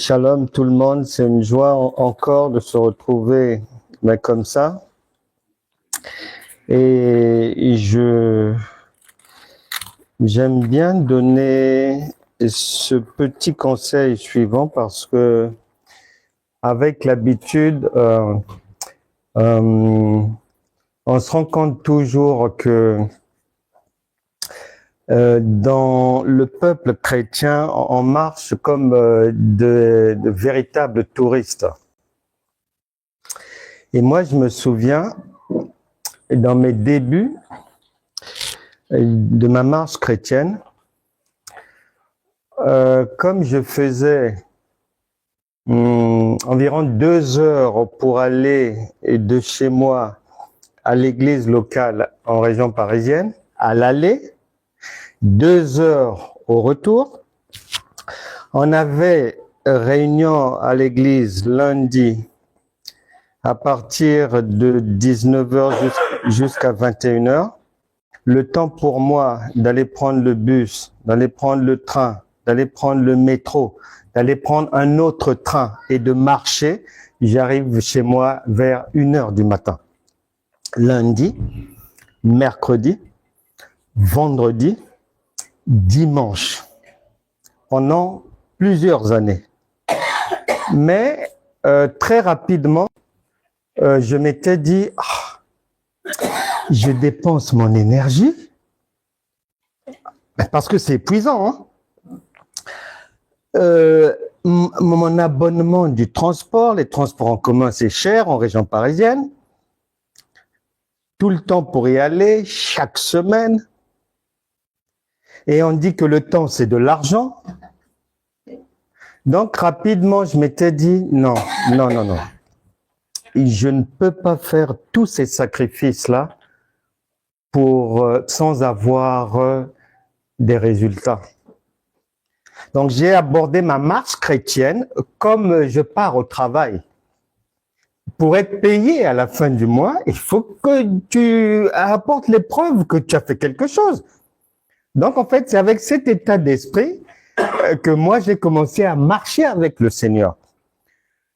Shalom tout le monde, c'est une joie encore de se retrouver comme ça. Et j'aime bien donner ce petit conseil suivant parce que avec l'habitude, on se rend compte toujours que dans le peuple chrétien, on marche comme de véritables touristes. Et moi, je me souviens, dans mes débuts de ma marche chrétienne, comme je faisais environ 2 heures pour aller de chez moi à l'église locale en région parisienne, à l'aller, 2 heures au retour. On avait réunion à l'église lundi à partir de 19h jusqu'à 21h. Le temps pour moi d'aller prendre le bus, d'aller prendre le train, d'aller prendre le métro, d'aller prendre un autre train et de marcher, j'arrive chez moi vers 1h du matin. Lundi, mercredi, vendredi, dimanche, pendant plusieurs années. Mais très rapidement, je m'étais dit, je dépense mon énergie, parce que c'est épuisant. Mon abonnement du transport, les transports en commun, c'est cher en région parisienne. Tout le temps pour y aller, chaque semaine. Et on dit que le temps, c'est de l'argent. Donc, rapidement, je m'étais dit, non. Je ne peux pas faire tous ces sacrifices-là sans avoir des résultats. Donc, j'ai abordé ma marche chrétienne comme je pars au travail. Pour être payé à la fin du mois, il faut que tu apportes les preuves que tu as fait quelque chose. Donc, en fait, c'est avec cet état d'esprit que moi, j'ai commencé à marcher avec le Seigneur.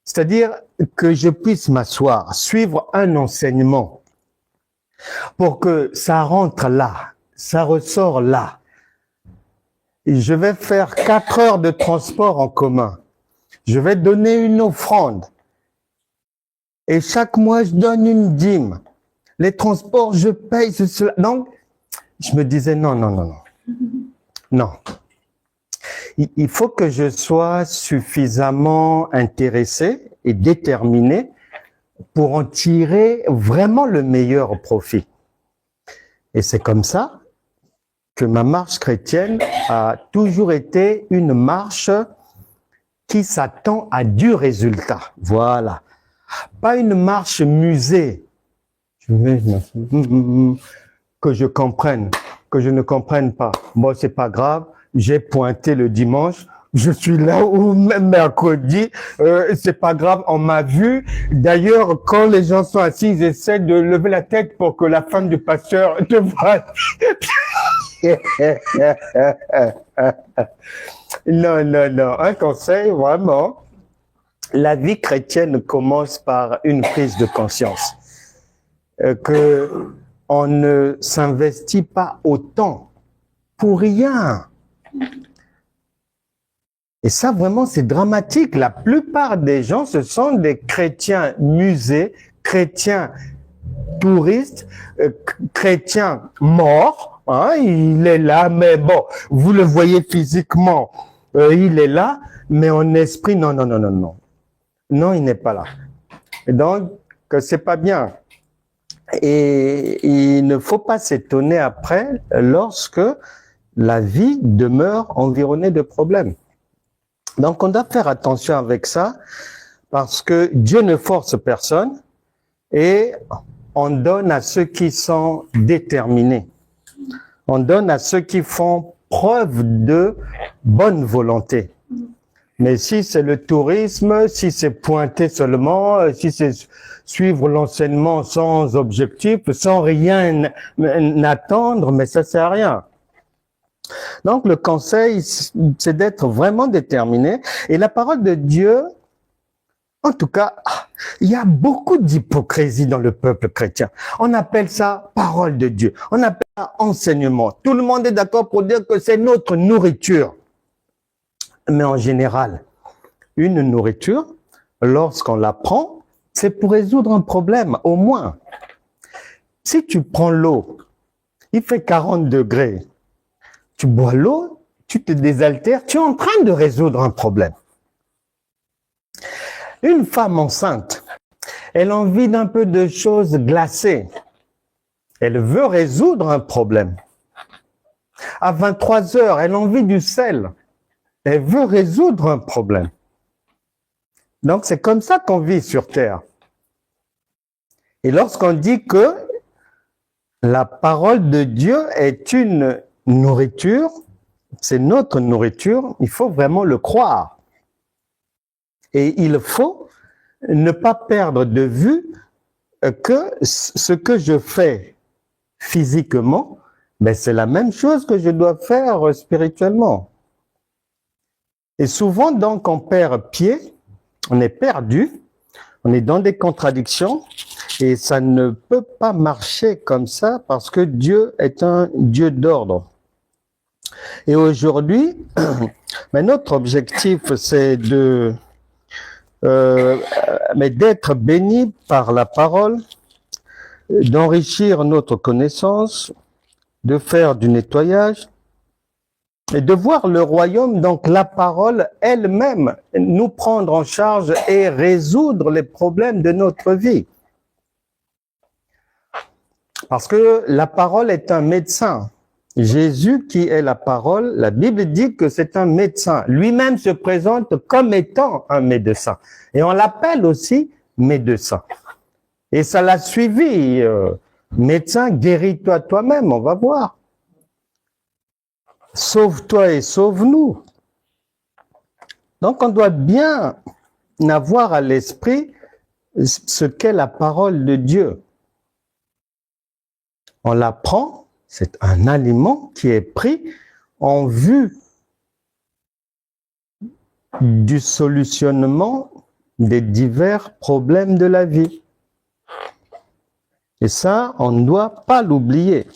C'est-à-dire que je puisse m'asseoir, suivre un enseignement pour que ça rentre là, ça ressort là. Et je vais faire 4 heures de transport en commun. Je vais donner une offrande. Et chaque mois, je donne une dîme. Les transports, je paye cela. Donc, je me disais non. Il faut que je sois suffisamment intéressé et déterminé pour en tirer vraiment le meilleur profit. Et c'est comme ça que ma marche chrétienne a toujours été une marche qui s'attend à du résultat. Voilà. Pas une marche musée. Que je comprenne, que je ne comprenne pas. Bon, c'est pas grave. J'ai pointé le dimanche. Je suis là ou même mercredi. C'est pas grave. On m'a vu. D'ailleurs, quand les gens sont assis, ils essaient de lever la tête pour que la femme du pasteur te voie. Non. Un conseil, vraiment. La vie chrétienne commence par une prise de conscience. Que on ne s'investit pas autant pour rien. Et ça, vraiment, c'est dramatique. La plupart des gens, ce sont des chrétiens musées, chrétiens touristes, chrétiens morts. Il est là, mais bon, vous le voyez physiquement, il est là, mais en esprit, non. Non, il n'est pas là. Et donc, c'est pas bien. Et il ne faut pas s'étonner après lorsque la vie demeure environnée de problèmes. Donc, on doit faire attention avec ça parce que Dieu ne force personne et on donne à ceux qui sont déterminés. On donne à ceux qui font preuve de bonne volonté. Mais si c'est le tourisme, si c'est pointer seulement, si c'est suivre l'enseignement sans objectif, sans rien attendre, mais ça sert à rien. Donc, le conseil, c'est d'être vraiment déterminé. Et la parole de Dieu, en tout cas, il y a beaucoup d'hypocrisie dans le peuple chrétien. On appelle ça parole de Dieu. On appelle ça enseignement. Tout le monde est d'accord pour dire que c'est notre nourriture. Mais en général, une nourriture, lorsqu'on la prend, c'est pour résoudre un problème, au moins. Si tu prends l'eau, il fait 40 degrés, tu bois l'eau, tu te désaltères, tu es en train de résoudre un problème. Une femme enceinte, elle a envie d'un peu de choses glacées. Elle veut résoudre un problème. À 23 heures, elle a envie du sel. Elle veut résoudre un problème. Donc, c'est comme ça qu'on vit sur Terre. Et lorsqu'on dit que la parole de Dieu est une nourriture, c'est notre nourriture, il faut vraiment le croire. Et il faut ne pas perdre de vue que ce que je fais physiquement, ben c'est la même chose que je dois faire spirituellement. Et souvent, donc, on perd pied, on est perdu, on est dans des contradictions, et ça ne peut pas marcher comme ça parce que Dieu est un Dieu d'ordre. Et aujourd'hui, mais notre objectif, c'est d'être béni par la parole, d'enrichir notre connaissance, de faire du nettoyage et de voir le royaume, donc la parole elle-même, nous prendre en charge et résoudre les problèmes de notre vie. Parce que la parole est un médecin. Jésus, qui est la parole, la Bible dit que c'est un médecin. Lui-même se présente comme étant un médecin. Et on l'appelle aussi médecin. Et ça l'a suivi. Médecin, guéris-toi toi-même, on va voir. Sauve-toi et sauve-nous. Donc on doit bien avoir à l'esprit ce qu'est la parole de Dieu. On la prend, c'est un aliment qui est pris en vue du solutionnement des divers problèmes de la vie. Et ça, on ne doit pas l'oublier.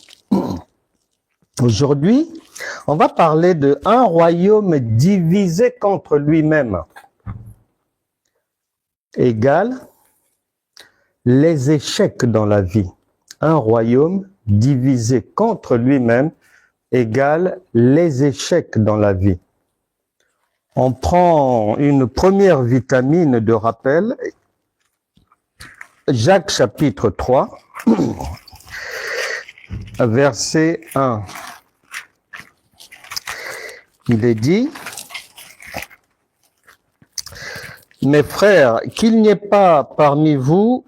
Aujourd'hui, on va parler de un royaume divisé contre lui-même égale les échecs dans la vie. Un royaume divisé contre lui-même égale les échecs dans la vie. On prend une première vitamine de rappel, Jacques chapitre 3, verset 1. Il est dit, « Mes frères, qu'il n'y ait pas parmi vous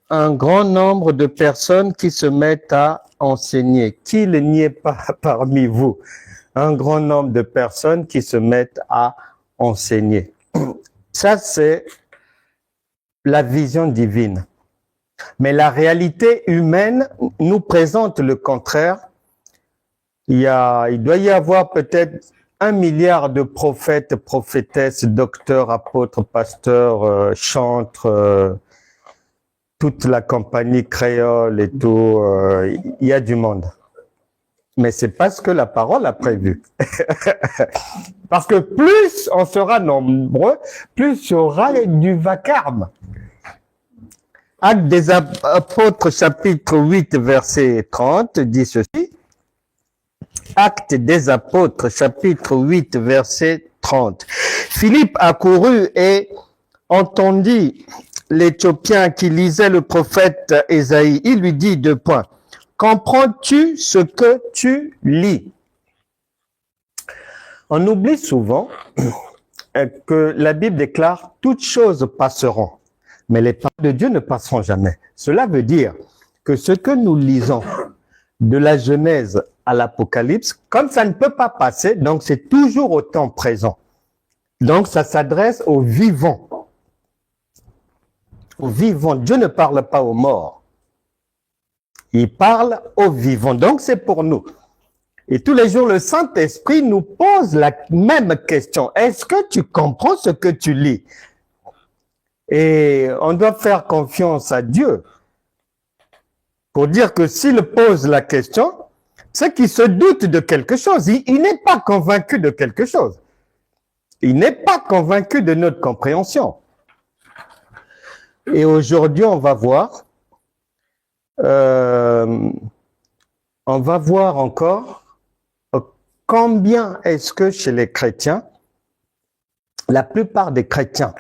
un grand nombre de personnes qui se mettent à enseigner. » Qu'il n'y ait pas parmi vous un grand nombre de personnes qui se mettent à enseigner. Ça, c'est la vision divine. Mais la réalité humaine nous présente le contraire. Il doit y avoir peut-être 1 milliard de prophètes, prophétesses, docteurs, apôtres, pasteurs, chantres, toute la compagnie créole et tout. Il y a du monde. Mais c'est pas ce que la parole a prévu. Parce que plus on sera nombreux, plus il y aura du vacarme. Actes des apôtres, chapitre 8, verset 30, dit ceci. Actes des apôtres, chapitre 8, verset 30. Philippe accourut et entendit l'Éthiopien qui lisait le prophète Ésaïe. Il lui dit 2 points. Comprends-tu ce que tu lis? On oublie souvent que la Bible déclare toutes choses passeront, mais les paroles de Dieu ne passeront jamais. Cela veut dire que ce que nous lisons de la Genèse à l'Apocalypse, comme ça ne peut pas passer, donc c'est toujours au temps présent. Donc ça s'adresse aux vivants. Aux vivants. Dieu ne parle pas aux morts. Il parle aux vivants. Donc c'est pour nous. Et tous les jours, le Saint-Esprit nous pose la même question. Est-ce que tu comprends ce que tu lis? Et on doit faire confiance à Dieu pour dire que s'il pose la question, c'est qu'il se doute de quelque chose. Il n'est pas convaincu de quelque chose. Il n'est pas convaincu de notre compréhension. Et aujourd'hui, on va voir encore combien est-ce que chez les chrétiens, la plupart des chrétiens,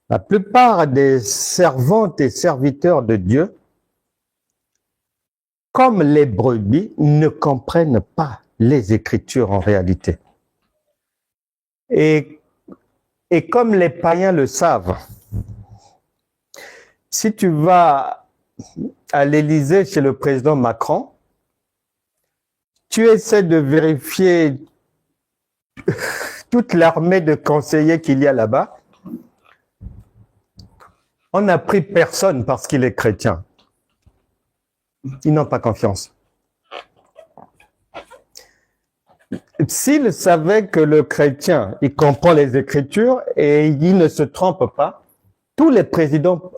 la plupart des servantes et serviteurs de Dieu, comme les brebis, ne comprennent pas les Écritures en réalité. Et comme les païens le savent, si tu vas à l'Élysée chez le président Macron, tu essaies de vérifier toute l'armée de conseillers qu'il y a là-bas. On n'a pris personne parce qu'il est chrétien. Ils n'ont pas confiance. S'ils savaient que le chrétien, il comprend les Écritures et il ne se trompe pas, tous les présidents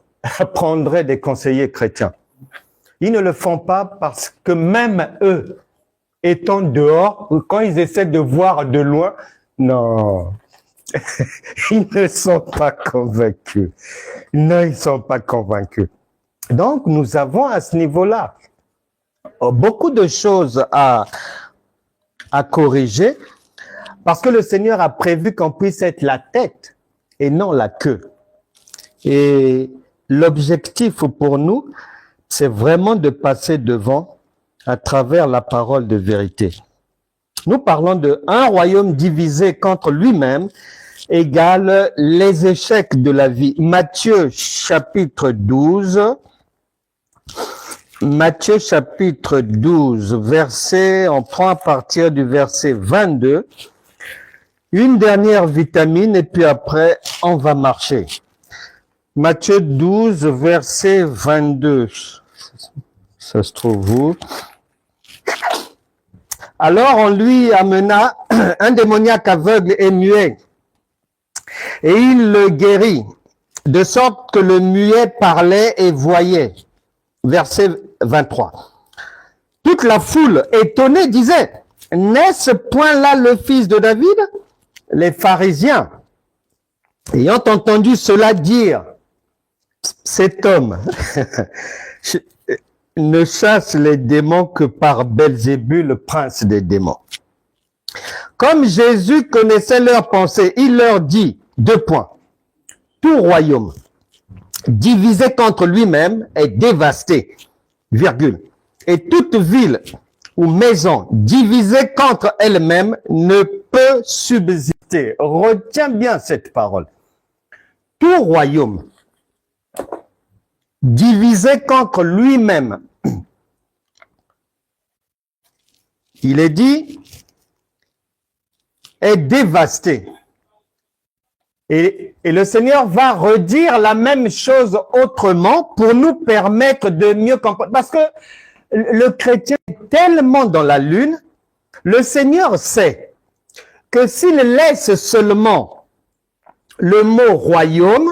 prendraient des conseillers chrétiens. Ils ne le font pas parce que même eux, étant dehors, quand ils essaient de voir de loin, non, ils ne sont pas convaincus. Non, ils ne sont pas convaincus. Donc, nous avons à ce niveau-là beaucoup de choses à corriger parce que le Seigneur a prévu qu'on puisse être la tête et non la queue. Et l'objectif pour nous, c'est vraiment de passer devant à travers la parole de vérité. Nous parlons de un royaume divisé contre lui-même égale les échecs de la vie. Matthieu chapitre 12. Matthieu chapitre 12, verset, on prend à partir du verset 22. Une dernière vitamine et puis après, on va marcher. Matthieu 12, verset 22. Ça se trouve où? Alors on lui amena un démoniaque aveugle et muet, et il le guérit, de sorte que le muet parlait et voyait. Verset 23. Toute la foule étonnée disait, n'est-ce point là le fils de David? Les pharisiens, ayant entendu cela dire, cet homme ne chasse les démons que par Belzébul, le prince des démons. Comme Jésus connaissait leurs pensées, il leur dit, 2 points, tout royaume divisé contre lui-même est dévasté, virgule, et toute ville ou maison divisée contre elle-même ne peut subsister. Retiens bien cette parole. Tout royaume divisé contre lui-même, il est dit, est dévasté. Et le Seigneur va redire la même chose autrement pour nous permettre de mieux comprendre. Parce que le chrétien est tellement dans la lune, le Seigneur sait que s'il laisse seulement le mot royaume,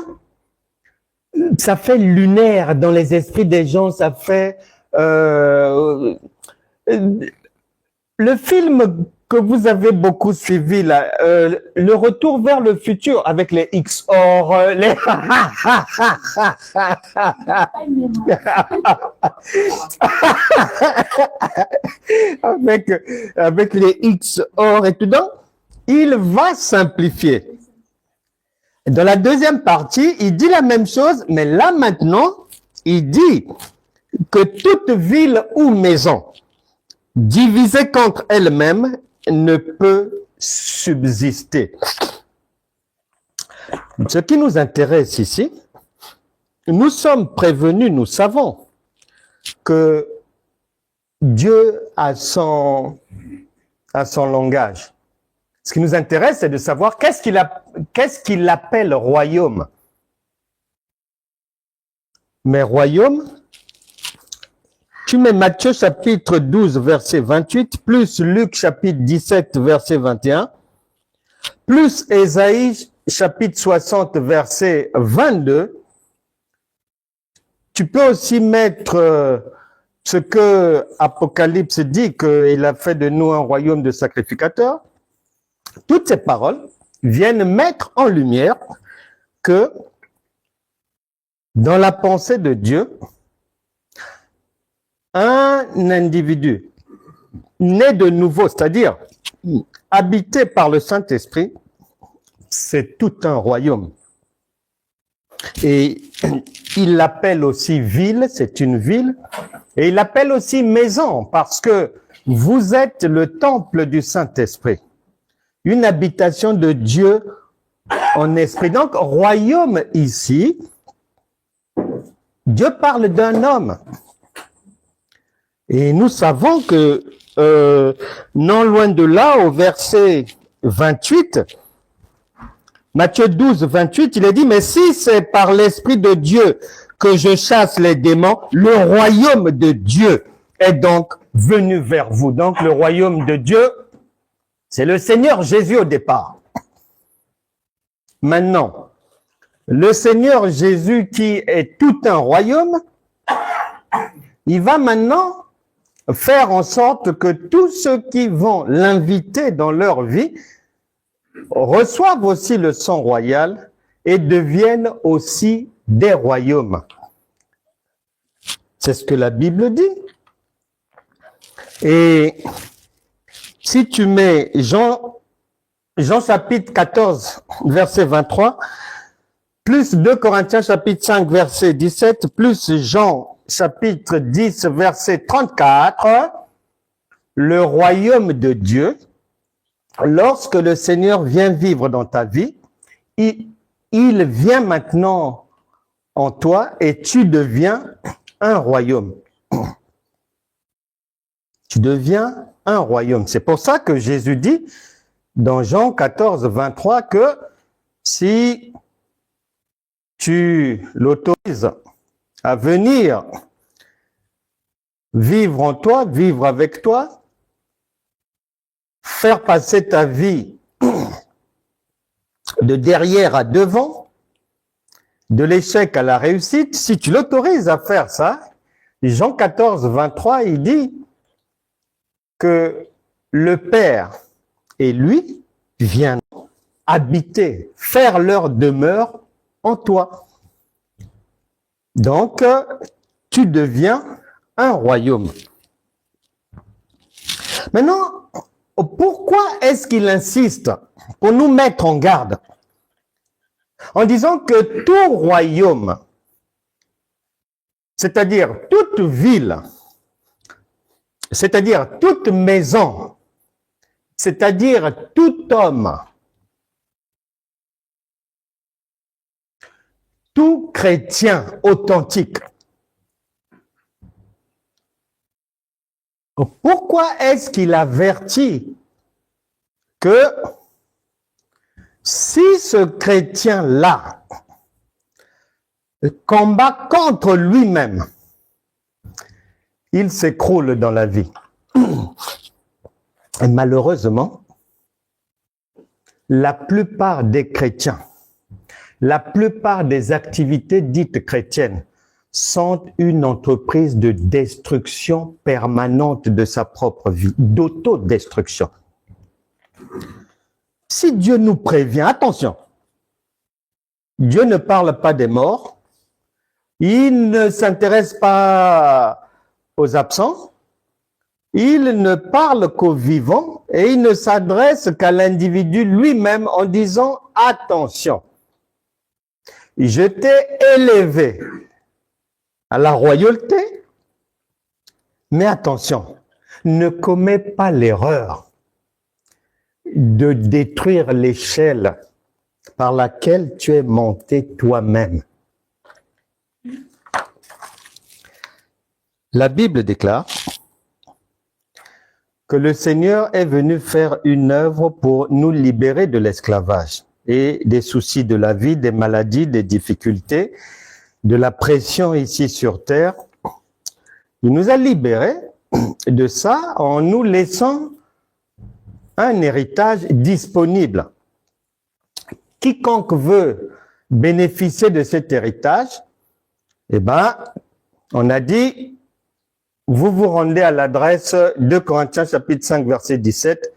ça fait lunaire dans les esprits des gens, ça fait... le film que vous avez beaucoup suivi, là, le retour vers le futur avec les XOR, les... avec les XOR et tout, donc, il va simplifier. Dans la deuxième partie, il dit la même chose, mais là maintenant, il dit que toute ville ou maison divisée contre elle-même ne peut subsister. Ce qui nous intéresse ici, nous sommes prévenus, nous savons que Dieu a son langage. Ce qui nous intéresse, c'est de savoir qu'est-ce qu'il appelle royaume. Mais royaume, tu mets Matthieu chapitre 12, verset 28, plus Luc chapitre 17, verset 21, plus Ésaïe chapitre 60, verset 22, tu peux aussi mettre ce que Apocalypse dit, qu'il a fait de nous un royaume de sacrificateurs. Toutes ces paroles viennent mettre en lumière que dans la pensée de Dieu, un individu né de nouveau, c'est-à-dire habité par le Saint-Esprit, c'est tout un royaume. Et il l'appelle aussi ville, c'est une ville, et il l'appelle aussi maison, parce que vous êtes le temple du Saint-Esprit, une habitation de Dieu en esprit. Donc, royaume ici, Dieu parle d'un homme. Et nous savons que, non loin de là, au verset 28, Matthieu 12, 28, il est dit, mais si c'est par l'Esprit de Dieu que je chasse les démons, le royaume de Dieu est donc venu vers vous. Donc le royaume de Dieu, c'est le Seigneur Jésus au départ. Maintenant, le Seigneur Jésus qui est tout un royaume, il va maintenant faire en sorte que tous ceux qui vont l'inviter dans leur vie reçoivent aussi le sang royal et deviennent aussi des royaumes. C'est ce que la Bible dit. Et si tu mets Jean chapitre 14, verset 23, plus 2 Corinthiens chapitre 5, verset 17, plus Jean chapitre 10, verset 34, le royaume de Dieu, lorsque le Seigneur vient vivre dans ta vie, il vient maintenant en toi et tu deviens un royaume. Tu deviens un royaume. C'est pour ça que Jésus dit dans Jean 14, 23 que si tu l'autorises à venir vivre en toi, vivre avec toi, faire passer ta vie de derrière à devant, de l'échec à la réussite, si tu l'autorises à faire ça, Jean 14, 23, il dit que le Père et lui viennent habiter, faire leur demeure en toi. Donc, tu deviens un royaume. Maintenant, pourquoi est-ce qu'il insiste pour nous mettre en garde en disant que tout royaume, c'est-à-dire toute ville, c'est-à-dire toute maison, c'est-à-dire tout homme, tout chrétien authentique, pourquoi est-ce qu'il avertit que si ce chrétien-là combat contre lui-même, il s'écroule dans la vie? Et malheureusement, la plupart des chrétiens, la plupart des activités dites chrétiennes sont une entreprise de destruction permanente de sa propre vie, d'autodestruction. Si Dieu nous prévient, attention, Dieu ne parle pas des morts, il ne s'intéresse pas aux absents, il ne parle qu'aux vivants et il ne s'adresse qu'à l'individu lui-même en disant « Attention, je t'ai élevé à la royauté, mais attention, ne commets pas l'erreur de détruire l'échelle par laquelle tu es monté toi-même. » La Bible déclare que le Seigneur est venu faire une œuvre pour nous libérer de l'esclavage et des soucis de la vie, des maladies, des difficultés, de la pression ici sur terre. Il nous a libérés de ça en nous laissant un héritage disponible. Quiconque veut bénéficier de cet héritage, eh ben, on a dit, vous vous rendez à l'adresse 2 Corinthiens chapitre 5 verset 17,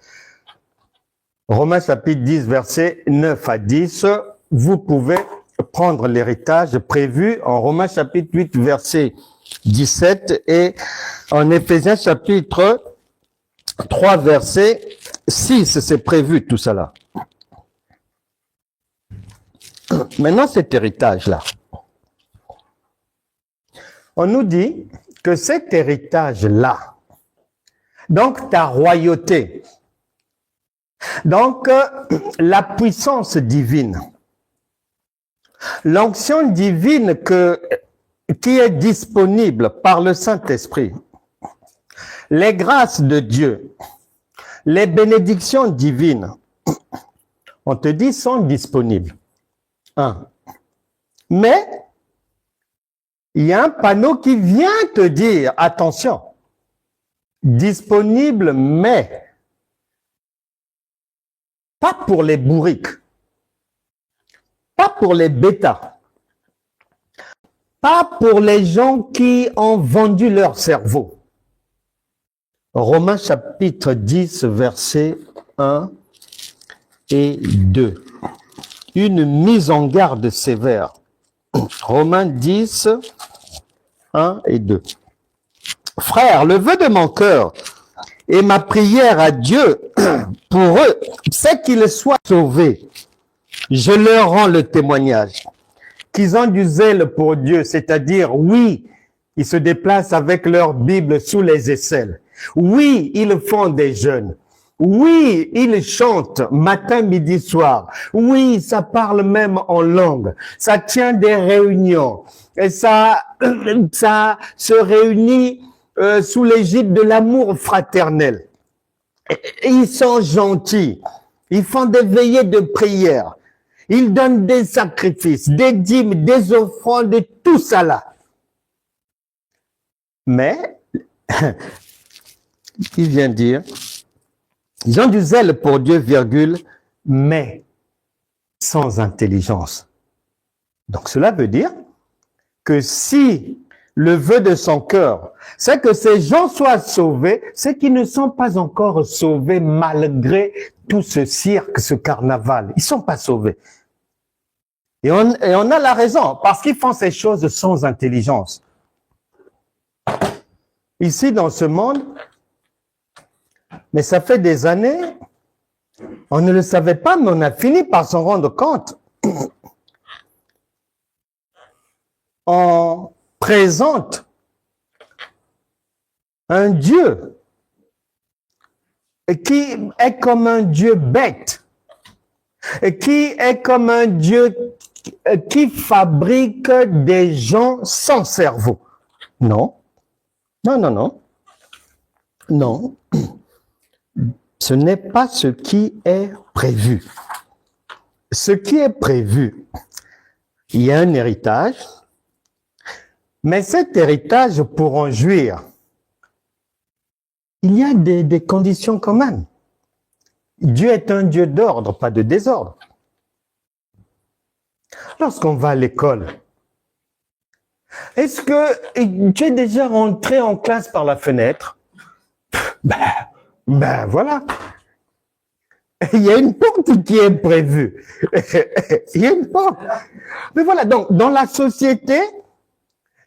Romains chapitre 10 verset 9 à 10, vous pouvez prendre l'héritage prévu en Romains chapitre 8 verset 17 et en Éphésiens chapitre 3 verset 6, c'est prévu tout cela. Maintenant, cet héritage-là, on nous dit que cet héritage-là, donc ta royauté, donc la puissance divine, l'onction divine qui est disponible par le Saint-Esprit, les grâces de Dieu, les bénédictions divines, on te dit, sont disponibles. Mais il y a un panneau qui vient te dire, attention, disponible, mais pas pour les bourriques, pas pour les bêtas, pas pour les gens qui ont vendu leur cerveau. Romains chapitre 10, versets 1 et 2. Une mise en garde sévère. Romains 10, 1 et 2. Frères, le vœu de mon cœur et ma prière à Dieu pour eux, c'est qu'ils soient sauvés. Je leur rends le témoignage qu'ils ont du zèle pour Dieu, c'est-à-dire, oui, ils se déplacent avec leur Bible sous les aisselles. Oui, ils font des jeûnes. Oui, ils chantent matin, midi, soir. Oui, ça parle même en langue. Ça tient des réunions. Et ça se réunit sous l'égide de l'amour fraternel. Ils sont gentils. Ils font des veillées de prière. Ils donnent des sacrifices, des dîmes, des offrandes, tout ça là. Mais, il vient dire, ils ont du zèle pour Dieu, virgule, mais sans intelligence. Donc cela veut dire que si le vœu de son cœur, c'est que ces gens soient sauvés, c'est qu'ils ne sont pas encore sauvés malgré tout ce cirque, ce carnaval. Ils ne sont pas sauvés. Et on a la raison, parce qu'ils font ces choses sans intelligence. Ici, dans ce monde, mais ça fait des années, on ne le savait pas, mais on a fini par s'en rendre compte. On présente un Dieu qui est comme un Dieu bête, qui est comme un Dieu qui fabrique des gens sans cerveau. Non, non, non, non, non. Ce n'est pas ce qui est prévu. Ce qui est prévu, il y a un héritage, mais cet héritage, pour en jouir, il y a des conditions quand même. Dieu est un Dieu d'ordre, pas de désordre. Lorsqu'on va à l'école, est-ce que tu es déjà rentré en classe par la fenêtre? Ben voilà. Il y a une porte qui est prévue. Il y a une porte. Mais voilà, donc dans la société,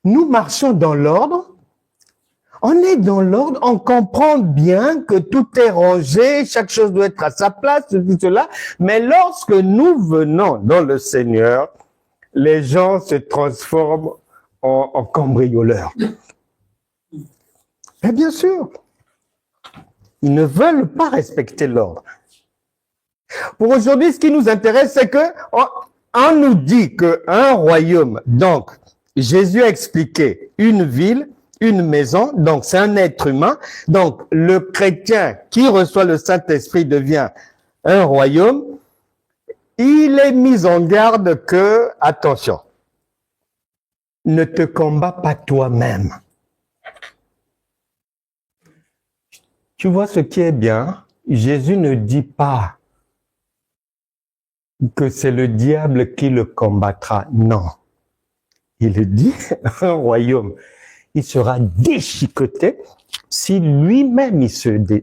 nous marchons dans l'ordre. On est dans l'ordre, on comprend bien que tout est rangé, chaque chose doit être à sa place, tout cela. Mais lorsque nous venons dans le Seigneur, les gens se transforment en cambrioleurs. Et bien sûr, ils ne veulent pas respecter l'ordre. Pour aujourd'hui, ce qui nous intéresse, c'est que on nous dit qu'un royaume, donc Jésus a expliqué une ville, une maison, donc c'est un être humain. Donc le chrétien qui reçoit le Saint-Esprit devient un royaume. Il est mis en garde que, attention, ne te combats pas toi-même. Tu vois ce qui est bien? Jésus ne dit pas que c'est le diable qui le combattra. Non. Il dit, un royaume, il sera déchiqueté si lui-même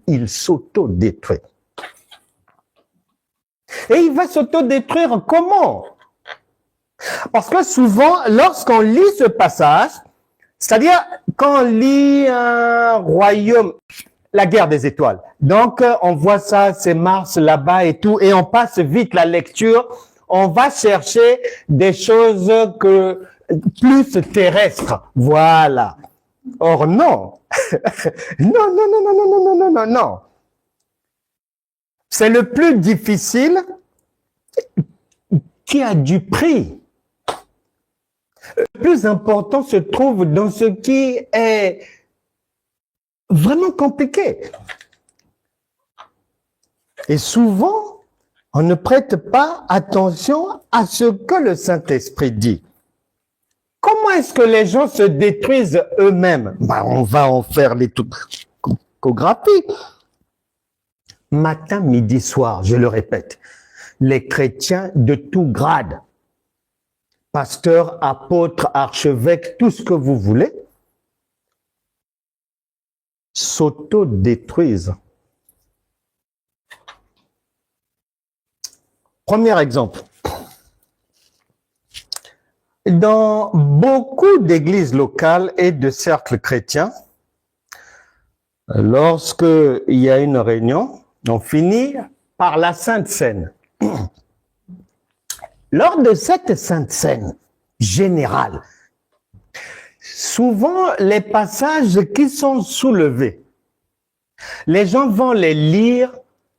il s'auto-détruit. Et il va s'auto-détruire comment? Parce que souvent, lorsqu'on lit ce passage, c'est-à-dire quand on lit un royaume, la guerre des étoiles. Donc, on voit ça, c'est Mars là-bas et tout, et on passe vite la lecture. On va chercher des choses plus terrestres. Voilà. Or, non. Non, non, non, non, non, non, non, non, non, non. C'est le plus difficile qui a du prix. Le plus important se trouve dans ce qui est vraiment compliqué. Et souvent, on ne prête pas attention à ce que le Saint-Esprit dit. Comment est-ce que les gens se détruisent eux-mêmes? On va en faire les topographies. Matin, midi, soir, je le répète, les chrétiens de tout grade, pasteurs, apôtres, archevêques, tout ce que vous voulez, s'auto-détruisent. Premier exemple. Dans beaucoup d'églises locales et de cercles chrétiens, lorsqu'il y a une réunion, on finit par la Sainte Seine. Lors de cette Sainte Seine générale, souvent les passages qui sont soulevés, les gens vont les lire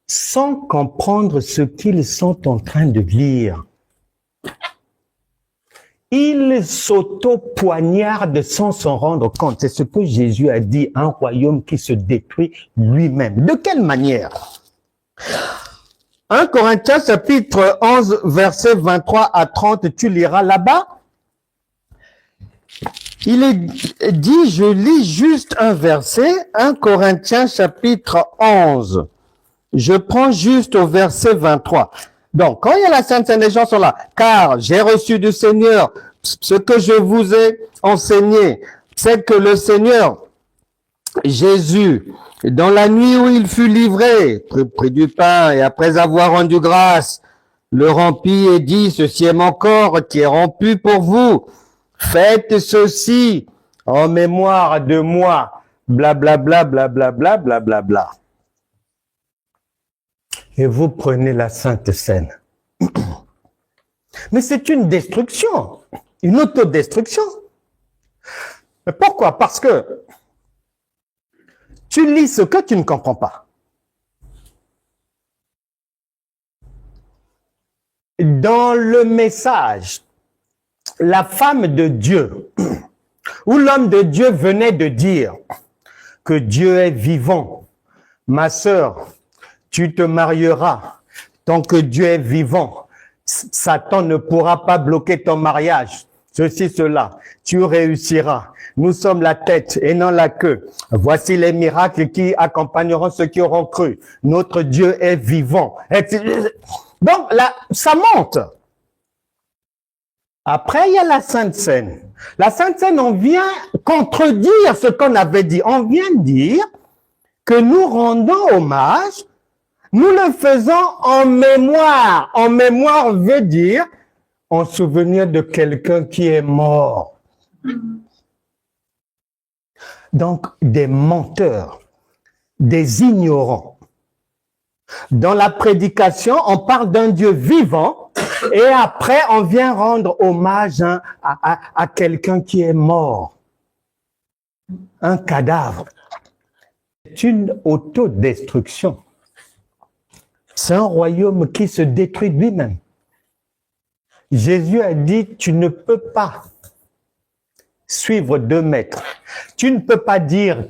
sans comprendre ce qu'ils sont en train de lire. Ils s'auto-poignardent sans s'en rendre compte. C'est ce que Jésus a dit, un royaume qui se détruit lui-même. De quelle manière? 1 Corinthiens chapitre 11, versets 23 à 30, tu liras là-bas. Il est dit, je lis juste un verset, 1 Corinthiens chapitre 11. Je prends juste au verset 23. Donc, quand il y a la Sainte Seine, les gens sont là. Car j'ai reçu du Seigneur ce que je vous ai enseigné. C'est que le Seigneur, Jésus, dans la nuit où il fut livré, prit du pain et après avoir rendu grâce, le rompit et dit, ceci est mon corps qui est rompu pour vous. Faites ceci en mémoire de moi. Blablabla, blablabla, blablabla. Et vous prenez la Sainte Seine. Mais c'est une destruction, une autodestruction. Mais pourquoi? Parce que tu lis ce que tu ne comprends pas. Dans le message, la femme de Dieu, où l'homme de Dieu venait de dire que Dieu est vivant, ma sœur, tu te marieras tant que Dieu est vivant. Satan ne pourra pas bloquer ton mariage. Ceci, cela. Tu réussiras. Nous sommes la tête et non la queue. Voici les miracles qui accompagneront ceux qui auront cru. Notre Dieu est vivant. Donc là, ça monte. Après, il y a la Sainte Seine. La Sainte Seine, on vient contredire ce qu'on avait dit. On vient dire que nous rendons hommage. Nous le faisons en mémoire. En mémoire veut dire en souvenir de quelqu'un qui est mort. Donc, des menteurs, des ignorants. Dans la prédication, on parle d'un Dieu vivant et après, on vient rendre hommage à quelqu'un qui est mort. Un cadavre. C'est une autodestruction. C'est un royaume qui se détruit lui-même. Jésus a dit, tu ne peux pas suivre 2 maîtres. Tu ne peux pas dire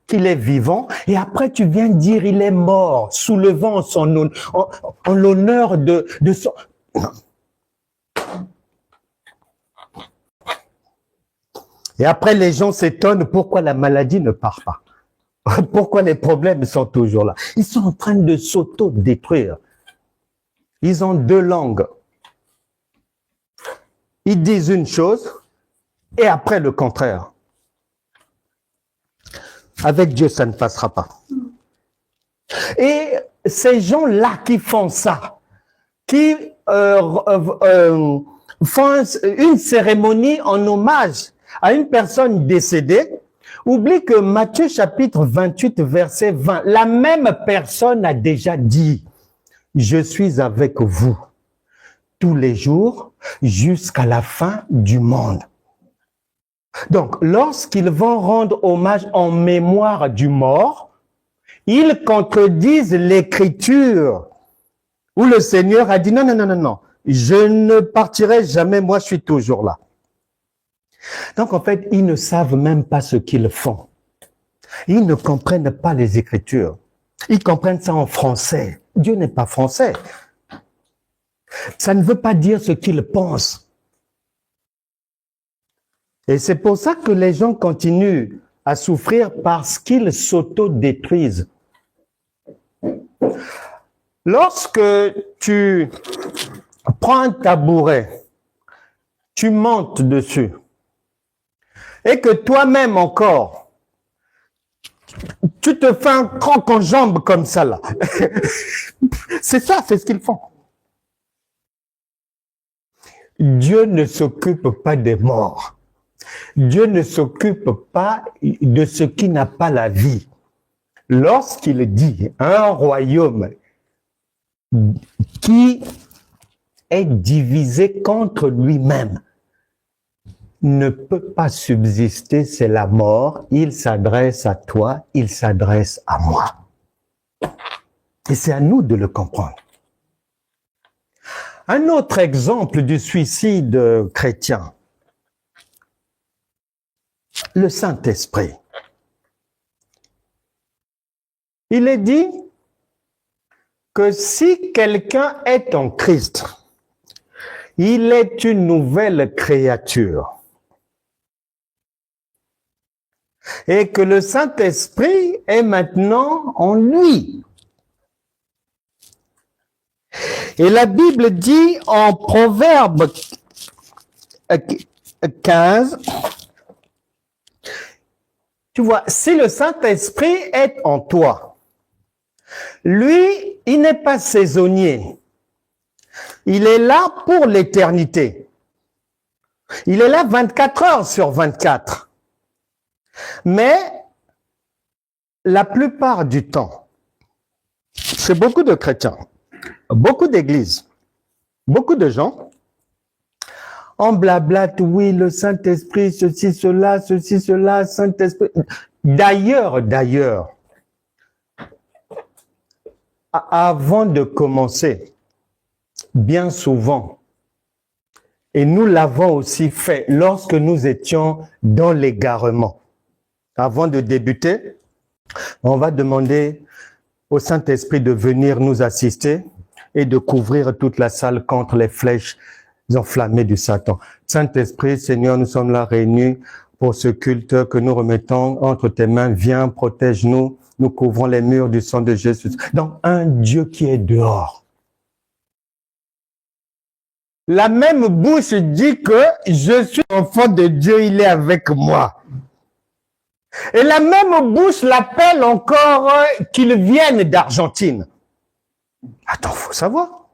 qu'il est vivant et après tu viens dire il est mort, soulevant en l'honneur de son... Et après les gens s'étonnent pourquoi la maladie ne part pas. Pourquoi les problèmes sont toujours là? Ils sont en train de s'auto-détruire. Ils ont deux langues. Ils disent une chose et après le contraire. Avec Dieu, ça ne passera pas. Et ces gens-là qui font ça, qui font une cérémonie en hommage à une personne décédée, oublie que Matthieu chapitre 28, verset 20, la même personne a déjà dit, je suis avec vous tous les jours jusqu'à la fin du monde. Donc, lorsqu'ils vont rendre hommage en mémoire du mort, ils contredisent l'écriture où le Seigneur a dit non, non, non, non, non, je ne partirai jamais, moi je suis toujours là. Donc en fait, ils ne savent même pas ce qu'ils font. Ils ne comprennent pas les Écritures. Ils comprennent ça en français. Dieu n'est pas français. Ça ne veut pas dire ce qu'il pense. Et c'est pour ça que les gens continuent à souffrir parce qu'ils s'auto-détruisent. Lorsque tu prends un tabouret, tu montes dessus, et que toi-même encore, tu te fais un croc en jambe comme ça là. C'est ça, c'est ce qu'ils font. Dieu ne s'occupe pas des morts. Dieu ne s'occupe pas de ce qui n'a pas la vie. Lorsqu'il dit un royaume qui est divisé contre lui-même ne peut pas subsister, c'est la mort. Il s'adresse à toi, il s'adresse à moi. Et c'est à nous de le comprendre. Un autre exemple du suicide chrétien, le Saint-Esprit. Il est dit que si quelqu'un est en Christ, il est une nouvelle créature. Et que le Saint-Esprit est maintenant en lui. Et la Bible dit en Proverbe 15, tu vois, si le Saint-Esprit est en toi, lui, il n'est pas saisonnier. Il est là pour l'éternité. Il est là 24 heures sur 24. Mais la plupart du temps, c'est beaucoup de chrétiens, beaucoup d'églises, beaucoup de gens, on blablate, oui, le Saint-Esprit, ceci, cela, Saint-Esprit. D'ailleurs, avant de commencer, bien souvent, et nous l'avons aussi fait lorsque nous étions dans l'égarement. Avant de débuter, on va demander au Saint-Esprit de venir nous assister et de couvrir toute la salle contre les flèches enflammées du Satan. Saint-Esprit, Seigneur, nous sommes là réunis pour ce culte que nous remettons entre tes mains. Viens, protège-nous, nous couvrons les murs du sang de Jésus. Donc, un Dieu qui est dehors. La même bouche dit que je suis enfant de Dieu, il est avec moi. Et la même bouche l'appelle encore qu'il vienne d'Argentine. Attends, faut savoir.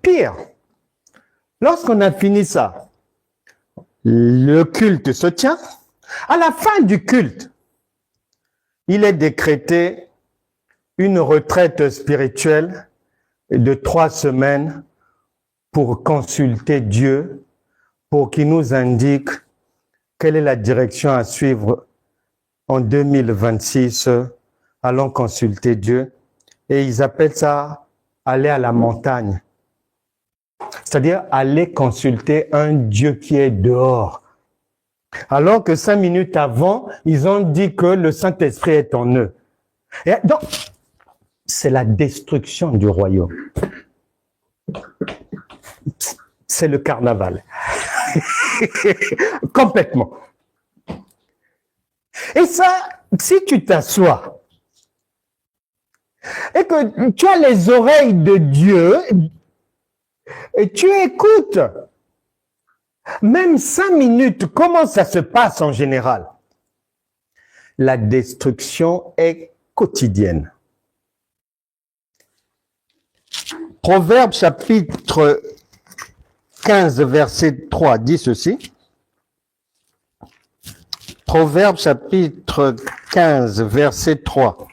Pire, lorsqu'on a fini ça, le culte se tient. À la fin du culte, il est décrété une retraite spirituelle de 3 semaines pour consulter Dieu, pour qu'il nous indique quelle est la direction à suivre en 2026. Allons consulter Dieu. Et ils appellent ça aller à la montagne. C'est-à-dire aller consulter un Dieu qui est dehors. Alors que 5 minutes avant, ils ont dit que le Saint-Esprit est en eux. Et donc, c'est la destruction du royaume. C'est le carnaval. Complètement. Et ça, si tu t'assois et que tu as les oreilles de Dieu, et tu écoutes, même 5 minutes, comment ça se passe en général? La destruction est quotidienne. Proverbe chapitre 15, verset 3 dit ceci. Proverbe chapitre 15, verset 3.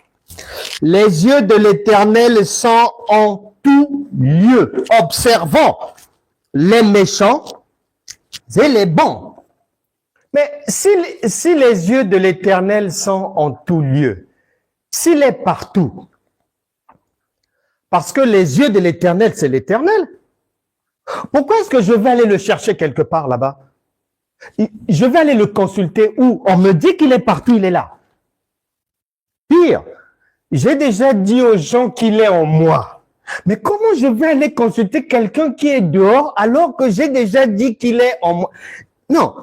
Les yeux de l'Éternel sont en tout lieu, observant les méchants et les bons. Mais si les yeux de l'Éternel sont en tout lieu, s'il est partout, parce que les yeux de l'Éternel, c'est l'Éternel, pourquoi est-ce que je vais aller le chercher quelque part là-bas? Je vais aller le consulter où? On me dit qu'il est partout, il est là. Pire, j'ai déjà dit aux gens qu'il est en moi. Mais comment je vais aller consulter quelqu'un qui est dehors alors que j'ai déjà dit qu'il est en moi? Non.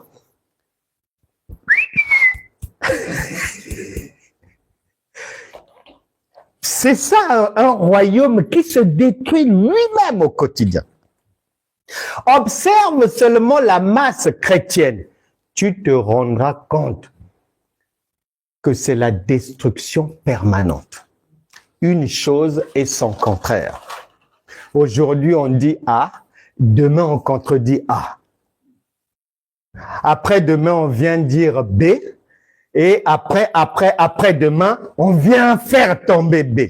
C'est ça un royaume qui se détruit lui-même au quotidien. Observe seulement la masse chrétienne. Tu te rendras compte que c'est la destruction permanente. Une chose est son contraire. Aujourd'hui, on dit A, demain, on contredit A. Après-demain, on vient dire B, et après-demain, on vient faire tomber B.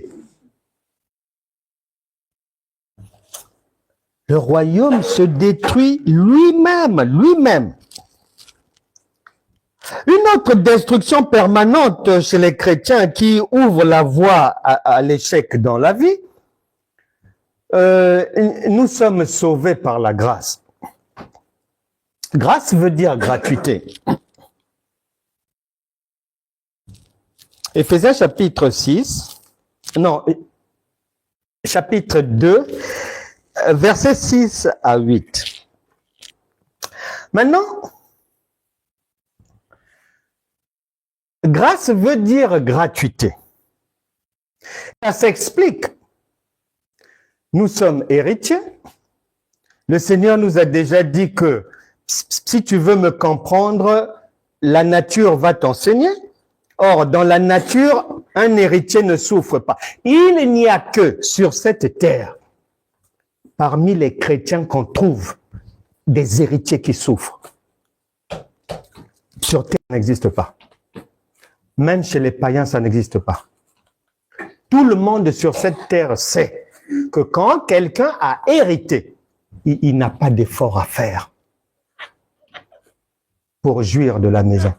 Le royaume se détruit lui-même. Une autre destruction permanente chez les chrétiens qui ouvre la voie à l'échec dans la vie, nous sommes sauvés par la grâce. Grâce veut dire gratuité. Éphésiens chapitre 6, non, chapitre 2, versets 6 à 8. Maintenant, grâce veut dire gratuité. Ça s'explique. Nous sommes héritiers. Le Seigneur nous a déjà dit que si tu veux me comprendre, la nature va t'enseigner. Or, dans la nature, un héritier ne souffre pas. Il n'y a que sur cette terre, parmi les chrétiens qu'on trouve, des héritiers qui souffrent. Sur terre, ça n'existe pas. Même chez les païens, ça n'existe pas. Tout le monde sur cette terre sait que quand quelqu'un a hérité, il n'a pas d'effort à faire pour jouir de la maison.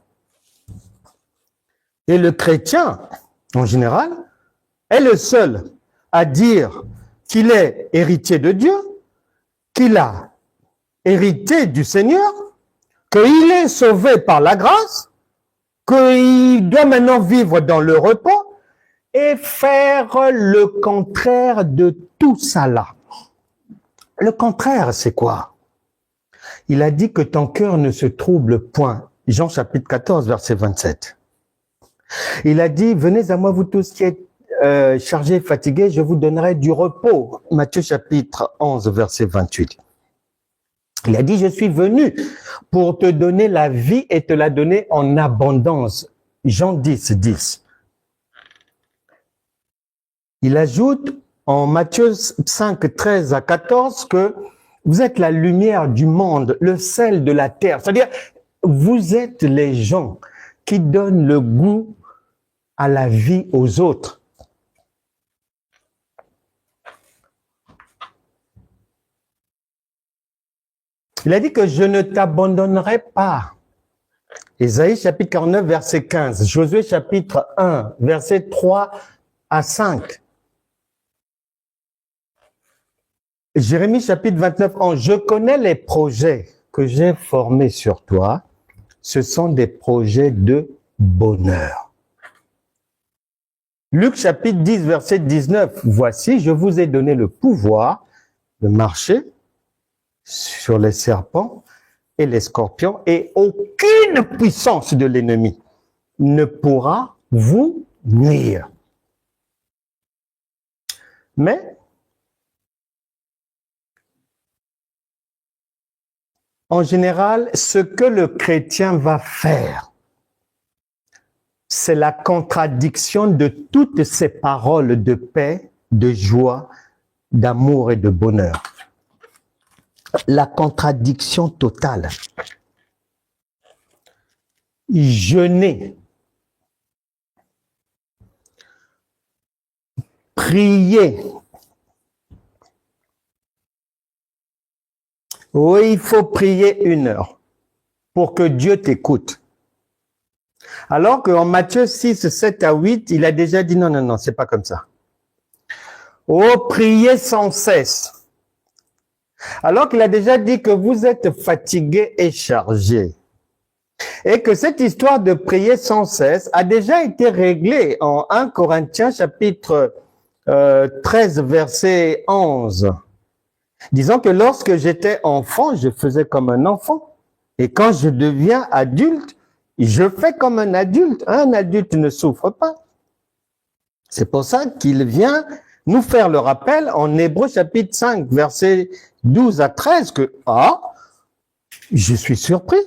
Et le chrétien, en général, est le seul à dire qu'il est héritier de Dieu, qu'il a hérité du Seigneur, qu'il est sauvé par la grâce, qu'il doit maintenant vivre dans le repos et faire le contraire de tout ça là. Le contraire, c'est quoi? Il a dit que ton cœur ne se trouble point. Jean chapitre 14, verset 27. Il a dit, venez à moi vous tous qui êtes chargés et fatigués, je vous donnerai du repos. Matthieu chapitre 11, verset 28. Il a dit, je suis venu pour te donner la vie et te la donner en abondance. Jean 10, 10. Il ajoute en Matthieu 5, 13 à 14 que vous êtes la lumière du monde, le sel de la terre. C'est-à-dire, vous êtes les gens qui donnent le goût à la vie aux autres. Il a dit que je ne t'abandonnerai pas. Ésaïe chapitre 49, verset 15. Josué chapitre 1, verset 3 à 5. Jérémie chapitre 29, 11. Je connais les projets que j'ai formés sur toi. Ce sont des projets de bonheur. Luc chapitre 10, verset 19. Voici, je vous ai donné le pouvoir de marcher sur les serpents et les scorpions et aucune puissance de l'ennemi ne pourra vous nuire. Mais en général, ce que le chrétien va faire, c'est la contradiction de toutes ces paroles de paix, de joie, d'amour et de bonheur. La contradiction totale. Jeûner, prier. Oui, il faut prier 1 heure pour que Dieu t'écoute. Alors qu'en Matthieu 6, 7 à 8, il a déjà dit non, non, non, c'est pas comme ça. Oh, priez sans cesse. Alors qu'il a déjà dit que vous êtes fatigués et chargés. Et que cette histoire de prier sans cesse a déjà été réglée en 1 Corinthiens chapitre 13, verset 11. Disant que lorsque j'étais enfant, je faisais comme un enfant. Et quand je deviens adulte, je fais comme un adulte. Un adulte ne souffre pas. C'est pour ça qu'il vient nous faire le rappel en Hébreux chapitre 5, verset 12 à 13, que, je suis surpris.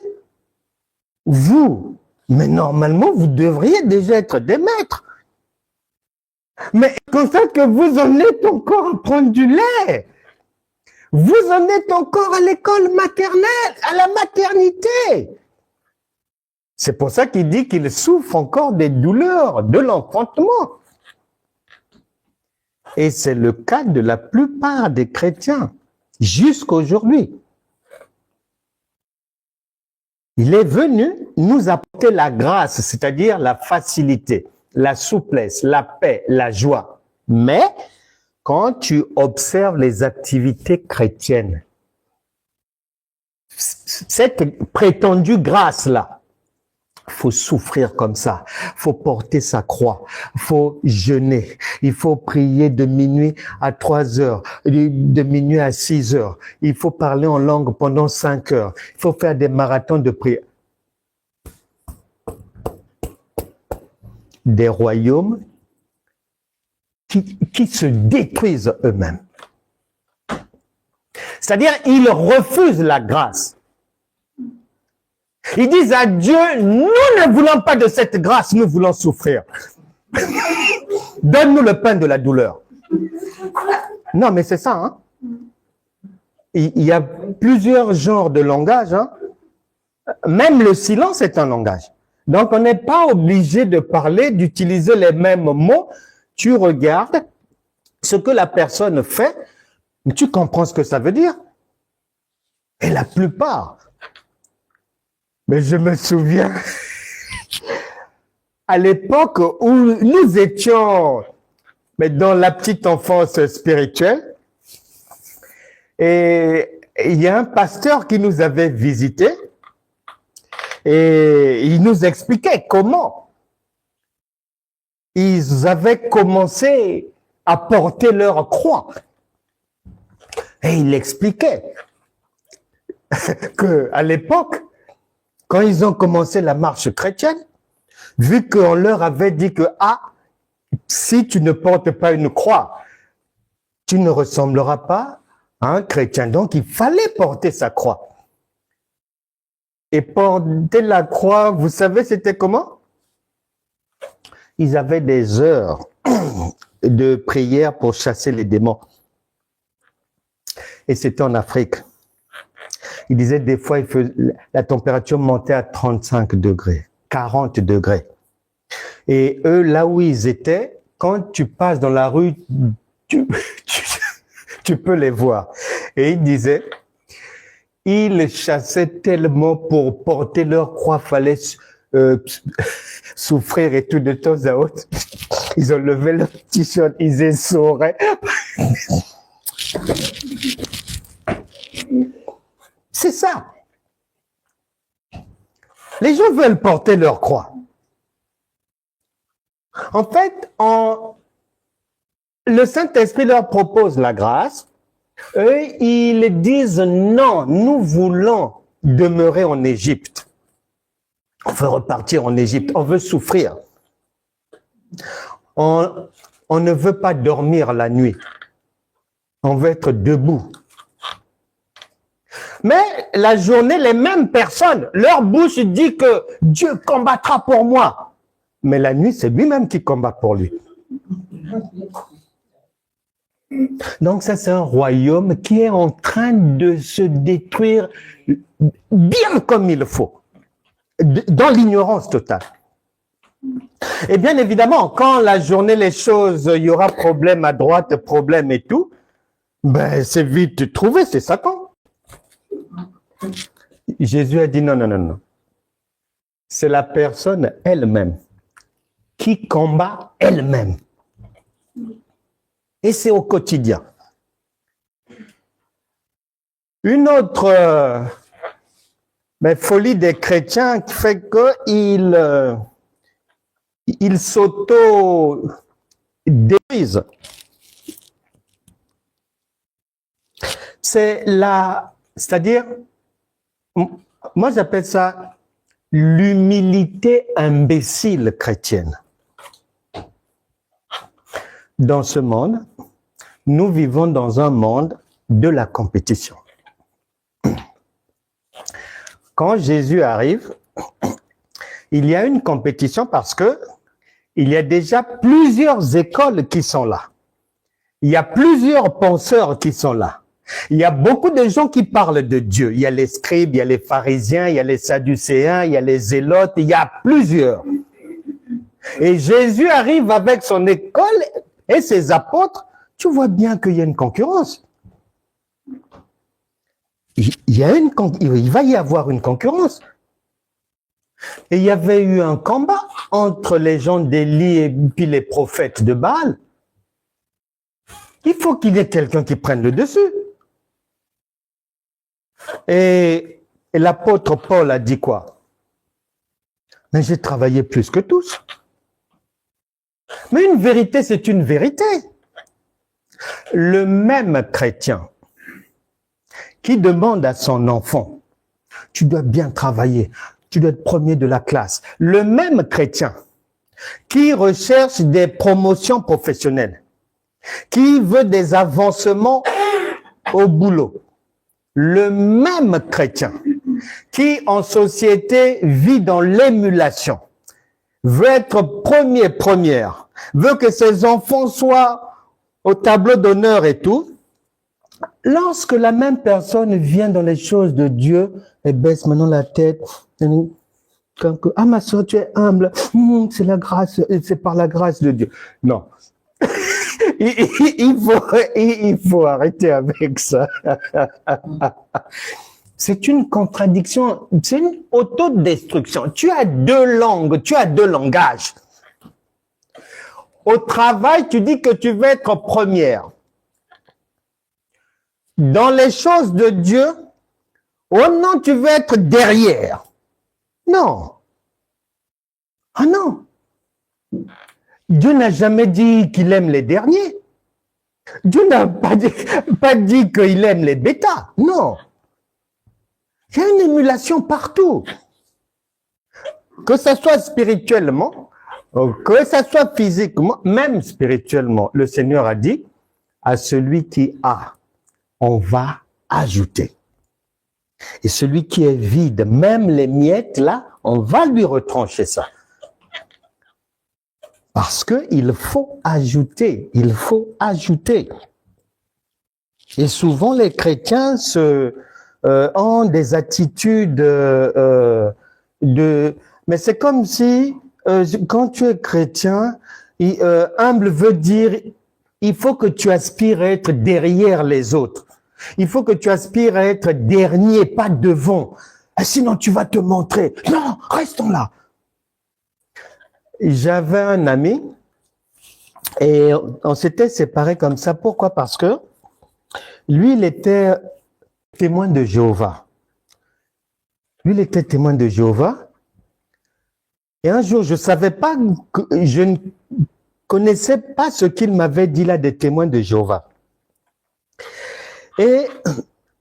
Vous, mais normalement, vous devriez déjà être des maîtres. Mais constate que vous en êtes encore à prendre du lait. Vous en êtes encore à l'école maternelle, à la maternité. C'est pour ça qu'il dit qu'il souffre encore des douleurs de l'enfantement. Et c'est le cas de la plupart des chrétiens, jusqu'à aujourd'hui. Il est venu nous apporter la grâce, c'est-à-dire la facilité, la souplesse, la paix, la joie. Mais quand tu observes les activités chrétiennes, cette prétendue grâce-là, il faut souffrir comme ça, il faut porter sa croix, il faut jeûner, il faut prier de minuit à 3 heures, de minuit à 6 heures, il faut parler en langue pendant 5 heures, il faut faire des marathons de prière. Des royaumes qui se détruisent eux-mêmes. C'est-à-dire, ils refusent la grâce. Ils disent à Dieu, nous ne voulons pas de cette grâce, nous voulons souffrir. Donne-nous le pain de la douleur. Non, mais c'est ça. Hein? Il y a plusieurs genres de langage. Hein? Même le silence est un langage. Donc, on n'est pas obligé de parler, d'utiliser les mêmes mots. Tu regardes ce que la personne fait, tu comprends ce que ça veut dire. Et la plupart, mais je me souviens, à l'époque où nous étions dans la petite enfance spirituelle, et il y a un pasteur qui nous avait visités, et il nous expliquait comment ils avaient commencé à porter leur croix. Et il expliquait qu'à l'époque, quand ils ont commencé la marche chrétienne, vu qu'on leur avait dit que, si tu ne portes pas une croix, tu ne ressembleras pas à un chrétien. Donc, il fallait porter sa croix. Et porter la croix, vous savez, c'était comment? Ils avaient des heures de prière pour chasser les démons. Et c'était en Afrique. Il disait des fois, la température montait à 35 degrés, 40 degrés. Et eux, là où ils étaient, quand tu passes dans la rue, tu peux les voir. Et il disait, ils chassaient tellement pour porter leur croix, fallait souffrir et tout de temps à autre. Ils ont levé leur t-shirt, ils essoraient. C'est ça. Les gens veulent porter leur croix. En fait, le Saint-Esprit leur propose la grâce. Eux, ils disent non, nous voulons demeurer en Égypte. On veut repartir en Égypte, on veut souffrir. On ne veut pas dormir la nuit. On veut être debout. Mais la journée, les mêmes personnes, leur bouche dit que Dieu combattra pour moi. Mais la nuit, c'est lui-même qui combat pour lui. Donc ça, c'est un royaume qui est en train de se détruire bien comme il faut, dans l'ignorance totale. Et bien évidemment, quand la journée, les choses, il y aura problème à droite, problème et tout, ben c'est vite trouvé, c'est Satan. Jésus a dit non, non, non, non. C'est la personne elle-même qui combat elle-même. Et c'est au quotidien. Une autre folie des chrétiens qui fait qu'ils s'auto-détruisent. C'est-à-dire, moi j'appelle ça l'humilité imbécile chrétienne. Dans ce monde, nous vivons dans un monde de la compétition. Quand Jésus arrive, il y a une compétition parce que il y a déjà plusieurs écoles qui sont là. Il y a plusieurs penseurs qui sont là. Il y a beaucoup de gens qui parlent de Dieu. Il y a les scribes, il y a les pharisiens, il y a les sadducéens, il y a les zélotes, il y a plusieurs. Et Jésus arrive avec son école et ses apôtres. Tu vois bien qu'il y a une concurrence. Il va y avoir une concurrence. Et il y avait eu un combat entre les gens d'Élie et puis les prophètes de Baal. Il faut qu'il y ait quelqu'un qui prenne le dessus. Et l'apôtre Paul a dit quoi? Mais j'ai travaillé plus que tous. Mais une vérité, c'est une vérité. Le même chrétien qui demande à son enfant, tu dois bien travailler, tu dois être premier de la classe. Le même chrétien qui recherche des promotions professionnelles, qui veut des avancements au boulot. Le même chrétien qui en société vit dans l'émulation, veut être premier, première, veut que ses enfants soient au tableau d'honneur et tout, lorsque la même personne vient dans les choses de Dieu, elle baisse maintenant la tête. Ah ma soeur, tu es humble, c'est la grâce, c'est par la grâce de Dieu. Non. il faut arrêter avec ça. C'est une contradiction, c'est une autodestruction. Tu as deux langues, tu as deux langages. Au travail, tu dis que tu veux être première. Dans les choses de Dieu, oh non, tu veux être derrière. Non. Ah non. Dieu n'a jamais dit qu'il aime les derniers. Dieu n'a pas dit qu'il aime les bêtas. Non. Il y a une émulation partout. Que ce soit spirituellement, que ce soit physiquement, même spirituellement. Le Seigneur a dit, à celui qui a, on va ajouter. Et celui qui est vide, même les miettes là, on va lui retrancher ça. Parce qu'il faut ajouter, il faut ajouter. Et souvent les chrétiens ont des attitudes mais c'est comme si, quand tu es chrétien, humble veut dire, il faut que tu aspires à être derrière les autres. Il faut que tu aspires à être dernier, pas devant. Sinon tu vas te montrer. Non, restons là. J'avais un ami et on s'était séparés comme ça. Pourquoi? Parce que lui, il était témoin de Jéhovah. Lui, il était témoin de Jéhovah. Et un jour, je ne connaissais pas ce qu'il m'avait dit là des témoins de Jéhovah. Et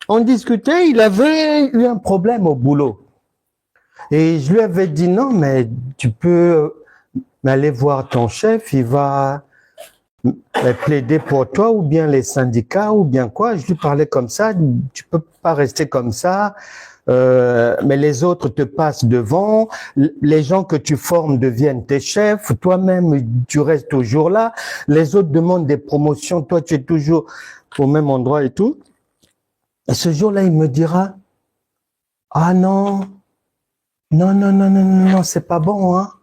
on discutait, il avait eu un problème au boulot. Et je lui avais dit, non, mais tu peux aller voir ton chef, il va plaider pour toi, ou bien les syndicats, ou bien quoi. Je lui parlais comme ça, tu peux pas rester comme ça, mais les autres te passent devant, les gens que tu formes deviennent tes chefs, toi-même, tu restes toujours là, les autres demandent des promotions, toi, tu es toujours au même endroit et tout. Et ce jour-là, il me dira, ah non, non, non, non, non, non, non, c'est pas bon, hein.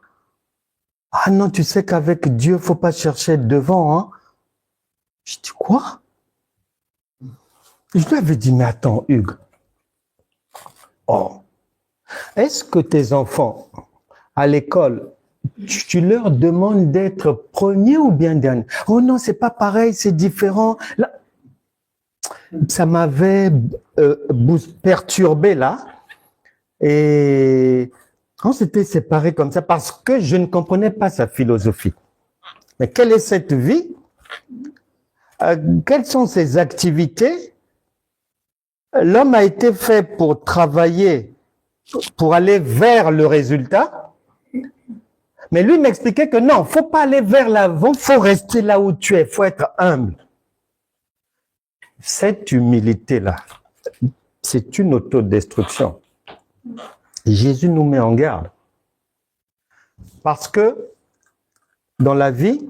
Ah non, tu sais qu'avec Dieu, faut pas chercher devant, hein. Je dis, quoi? Je lui avais dit, mais attends, Hugues, oh, est-ce que tes enfants, à l'école, tu leur demandes d'être premier ou bien dernier? Oh non, c'est pas pareil, c'est différent. Là, ça m'avait perturbé là. Et on s'était séparés comme ça parce que je ne comprenais pas sa philosophie. Mais quelle est cette vie? Quelles sont ses activités? L'homme a été fait pour travailler, pour aller vers le résultat. Mais lui m'expliquait que non, faut pas aller vers l'avant, faut rester là où tu es, faut être humble. Cette humilité-là, c'est une autodestruction. Jésus nous met en garde. Parce que dans la vie,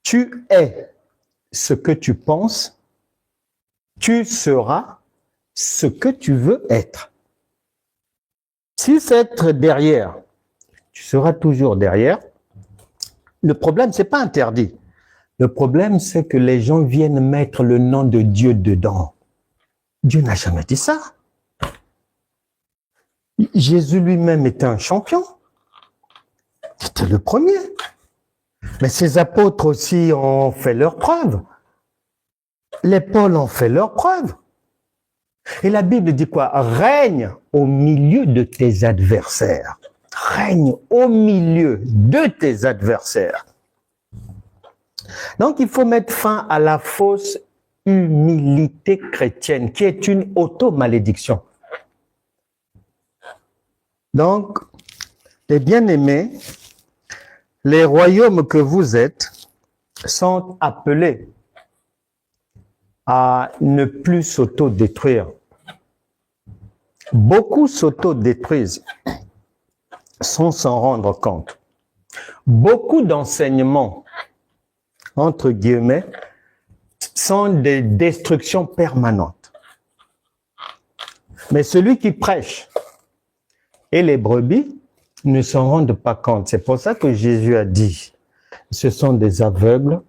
tu es ce que tu penses, tu seras ce que tu veux être. Si c'est être derrière, tu seras toujours derrière. Le problème, c'est pas interdit. Le problème, c'est que les gens viennent mettre le nom de Dieu dedans. Dieu n'a jamais dit ça. Jésus lui-même était un champion. C'était le premier. Mais ses apôtres aussi ont fait leurs preuves. Les Paul ont fait leurs preuves. Et la Bible dit quoi? Règne au milieu de tes adversaires. Règne au milieu de tes adversaires. Donc, il faut mettre fin à la fausse humilité chrétienne, qui est une auto-malédiction. Donc, les bien-aimés, les royaumes que vous êtes sont appelés à ne plus s'auto-détruire. Beaucoup s'auto-détruisent sans s'en rendre compte. Beaucoup d'enseignements, entre guillemets, sont des destructions permanentes. Mais celui qui prêche et les brebis ne s'en rendent pas compte. C'est pour ça que Jésus a dit, ce sont des aveugles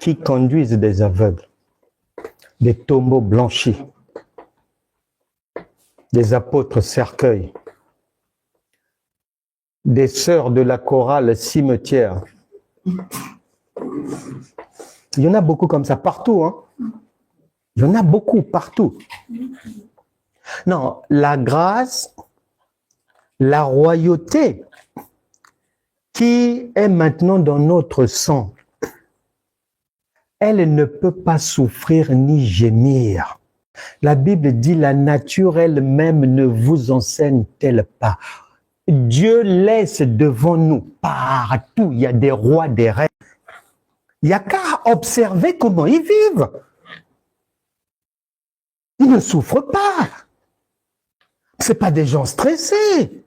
qui conduisent des aveugles, des tombeaux blanchis, des apôtres cercueils, des sœurs de la chorale cimetière. Il y en a beaucoup comme ça partout, hein. Il y en a beaucoup partout. Non, la grâce, la royauté qui est maintenant dans notre sang, elle ne peut pas souffrir ni gémir. La Bible dit, la nature elle-même ne vous enseigne-t-elle pas? Dieu laisse devant nous partout, il y a des rois, des reines. Il n'y a qu'à observer comment ils vivent. Ils ne souffrent pas. Ce pas des gens stressés.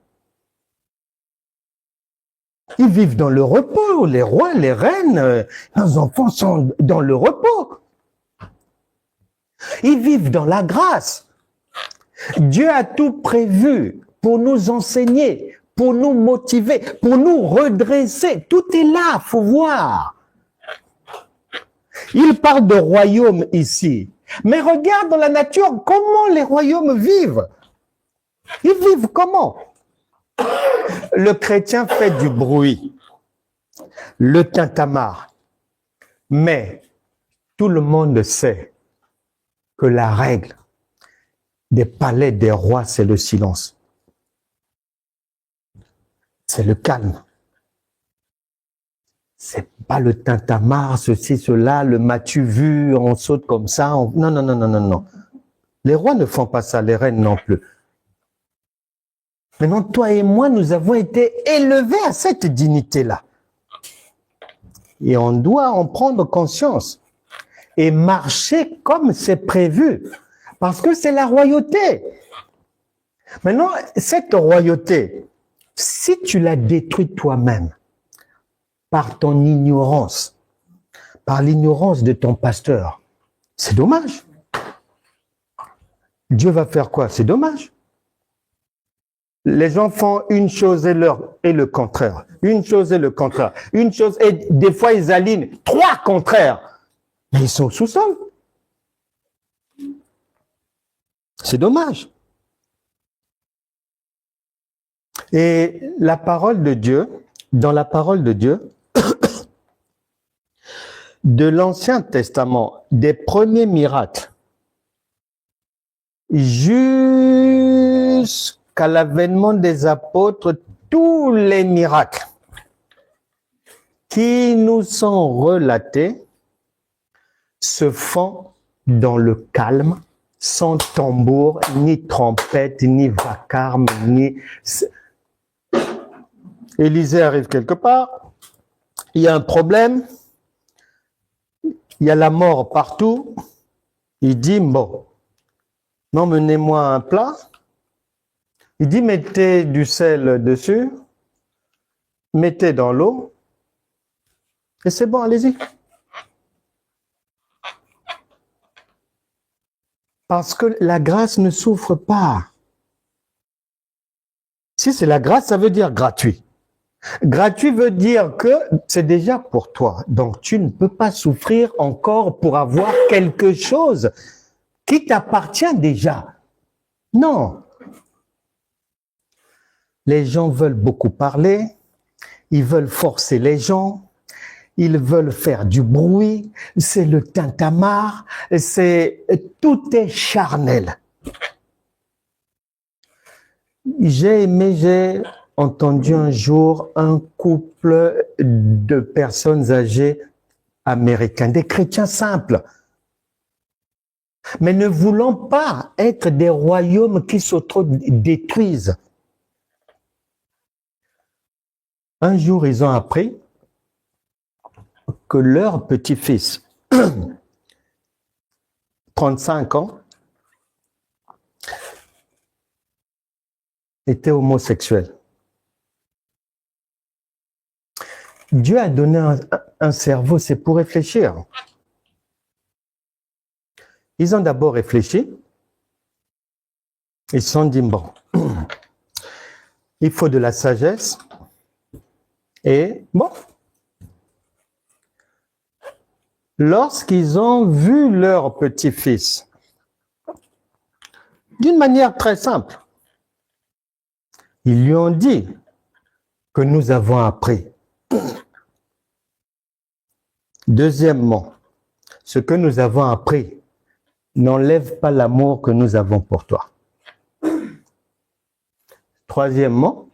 Ils vivent dans le repos. Les rois, les reines, nos enfants sont dans le repos. Ils vivent dans la grâce. Dieu a tout prévu pour nous enseigner, pour nous motiver, pour nous redresser. Tout est là, faut voir. Il parle de royaume ici. Mais regarde dans la nature comment les royaumes vivent. Ils vivent comment? Le chrétien fait du bruit, le tintamarre. Mais tout le monde sait que la règle des palais des rois, c'est le silence. C'est le calme. C'est pas le tintamarre, ceci, cela, le m'as-tu vu, on saute comme ça. Non, non, non, non, non, non. Les rois ne font pas ça, les reines non plus. Maintenant, toi et moi, nous avons été élevés à cette dignité-là. Et on doit en prendre conscience et marcher comme c'est prévu. Parce que c'est la royauté. Maintenant, cette royauté, si tu la détruis toi-même, par ton ignorance, par l'ignorance de ton pasteur, c'est dommage. Dieu va faire quoi? C'est dommage. Les gens font une chose et le contraire. Une chose et le contraire. Une chose et des fois ils alignent 3 contraires. Mais ils sont au sous-sol. C'est dommage. Et la parole de Dieu, dans la parole de Dieu, de l'Ancien Testament, des premiers miracles, jusqu'à l'avènement des apôtres, tous les miracles qui nous sont relatés se font dans le calme, sans tambour, ni trompette, ni vacarme, ni... Élisée arrive quelque part, il y a un problème, il y a la mort partout, il dit, bon, emmenez-moi un plat, il dit, mettez du sel dessus, mettez dans l'eau, et c'est bon, allez-y. Parce que la grâce ne souffre pas. Si c'est la grâce, ça veut dire gratuit. Gratuit veut dire que c'est déjà pour toi. Donc, tu ne peux pas souffrir encore pour avoir quelque chose qui t'appartient déjà. Non. Les gens veulent beaucoup parler, ils veulent forcer les gens, ils veulent faire du bruit, c'est le tintamarre, tout est charnel. J'ai entendu un jour un couple de personnes âgées américaines, des chrétiens simples, mais ne voulant pas être des royaumes qui s'auto-détruisent. Un jour, ils ont appris que leur petit-fils, 35 ans, était homosexuel. Dieu a donné un cerveau, c'est pour réfléchir. Ils ont d'abord réfléchi. Ils se sont dit, bon, il faut de la sagesse. Et bon, lorsqu'ils ont vu leur petit-fils, d'une manière très simple, ils lui ont dit que nous avons appris. Deuxièmement, ce que nous avons appris n'enlève pas l'amour que nous avons pour toi. Troisièmement,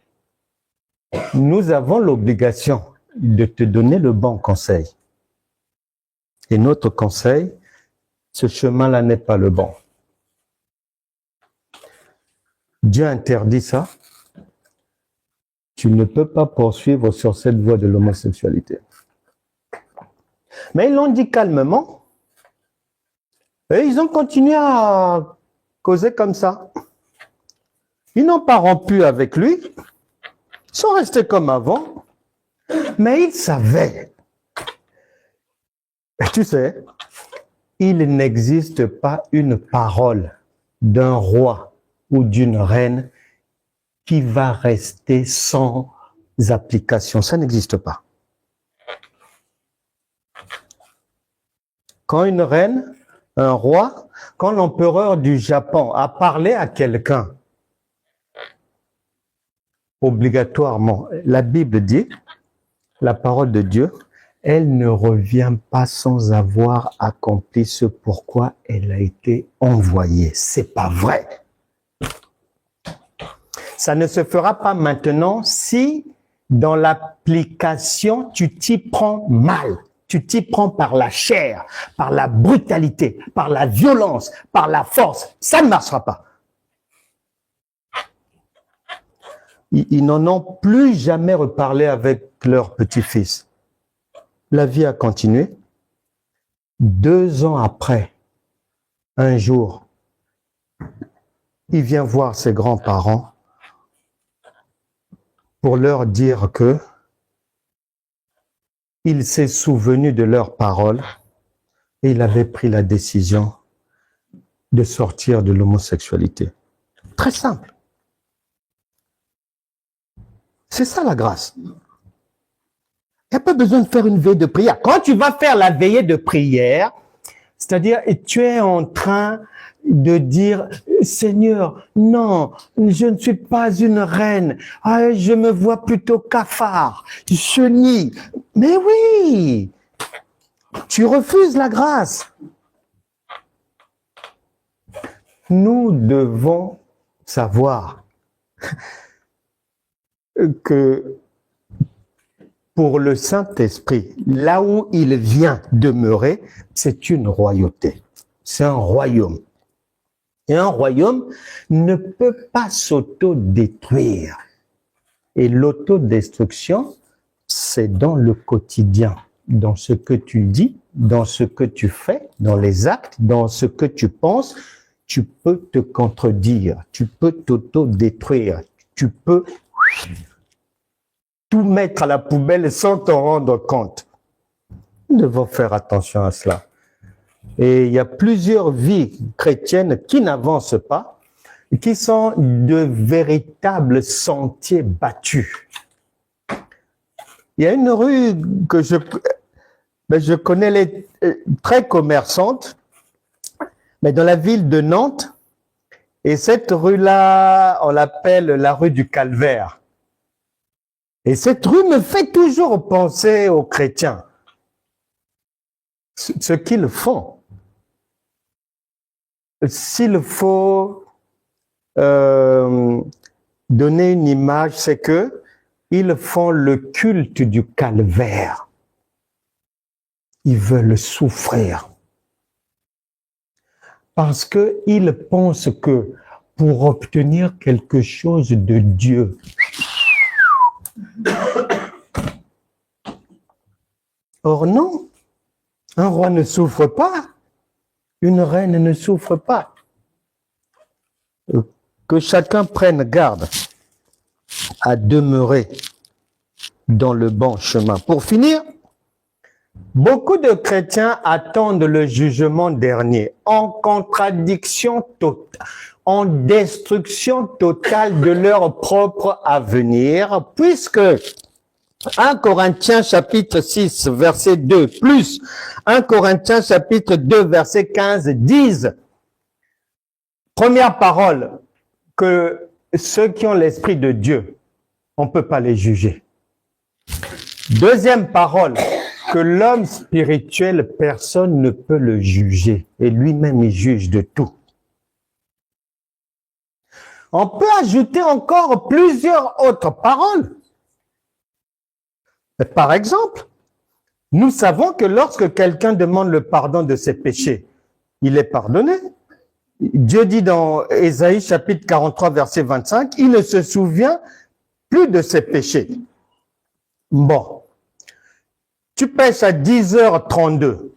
nous avons l'obligation de te donner le bon conseil. Et notre conseil, ce chemin-là n'est pas le bon. Dieu interdit ça. Tu ne peux pas poursuivre sur cette voie de l'homosexualité. Mais ils l'ont dit calmement. Et ils ont continué à causer comme ça. Ils n'ont pas rompu avec lui. Ils sont restés comme avant. Mais ils savaient. Et tu sais, il n'existe pas une parole d'un roi ou d'une reine qui va rester sans application. Ça n'existe pas. Quand une reine, un roi, quand l'empereur du Japon a parlé à quelqu'un, obligatoirement, la Bible dit, la parole de Dieu, elle ne revient pas sans avoir accompli ce pourquoi elle a été envoyée. C'est pas vrai. Ça ne se fera pas maintenant si dans l'application, tu t'y prends mal. Tu t'y prends par la chair, par la brutalité, par la violence, par la force. Ça ne marchera pas. ils n'en ont plus jamais reparlé avec leur petit-fils. La vie a continué. 2 ans après, un jour, il vient voir ses grands-parents pour leur dire que il s'est souvenu de leurs paroles et il avait pris la décision de sortir de l'homosexualité. Très simple. C'est ça la grâce. Il n'y a pas besoin de faire une veille de prière. Quand tu vas faire la veillée de prière, c'est-à-dire tu es en train de dire, Seigneur, non, je ne suis pas une reine, je me vois plutôt cafard, chenille. Mais oui, tu refuses la grâce. Nous devons savoir que pour le Saint-Esprit, là où il vient demeurer, c'est une royauté, c'est un royaume. Et un royaume ne peut pas s'auto-détruire. Et l'autodestruction, c'est dans le quotidien, dans ce que tu dis, dans ce que tu fais, dans les actes, dans ce que tu penses. Tu peux te contredire, tu peux t'auto-détruire, tu peux tout mettre à la poubelle sans t'en rendre compte. Nous devons faire attention à cela. Et il y a plusieurs vies chrétiennes qui n'avancent pas, qui sont de véritables sentiers battus. Il y a une rue que je connais, elle est très commerçante, mais dans la ville de Nantes, et cette rue-là, on l'appelle la rue du Calvaire. Et cette rue me fait toujours penser aux chrétiens, ce qu'ils font. S'il faut donner une image, c'est que ils font le culte du calvaire. Ils veulent souffrir. Parce qu'ils pensent que pour obtenir quelque chose de Dieu, or non, un roi ne souffre pas, une reine ne souffre pas. Que chacun prenne garde à demeurer dans le bon chemin. Pour finir, beaucoup de chrétiens attendent le jugement dernier, en contradiction totale, en destruction totale de leur propre avenir, puisque 1 Corinthiens chapitre 6, verset 2, plus 1 Corinthiens chapitre 2, verset 15, disent, première parole, que ceux qui ont l'Esprit de Dieu, on ne peut pas les juger. Deuxième parole, que l'homme spirituel, personne ne peut le juger. Et lui-même, il juge de tout. On peut ajouter encore plusieurs autres paroles. Par exemple, nous savons que lorsque quelqu'un demande le pardon de ses péchés, il est pardonné. Dieu dit dans Ésaïe chapitre 43, verset 25, il ne se souvient plus de ses péchés. Bon. Tu pêches à 10h32.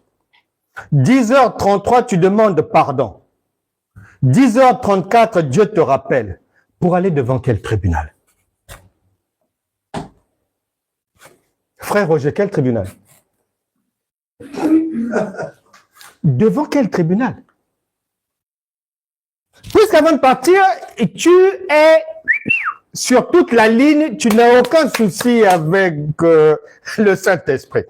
10h33, tu demandes pardon. 10h34, Dieu te rappelle. Pour aller devant quel tribunal? Frère Roger, quel tribunal? Devant quel tribunal? Puisqu'avant de partir, tu es sur toute la ligne, tu n'as aucun souci avec le Saint-Esprit.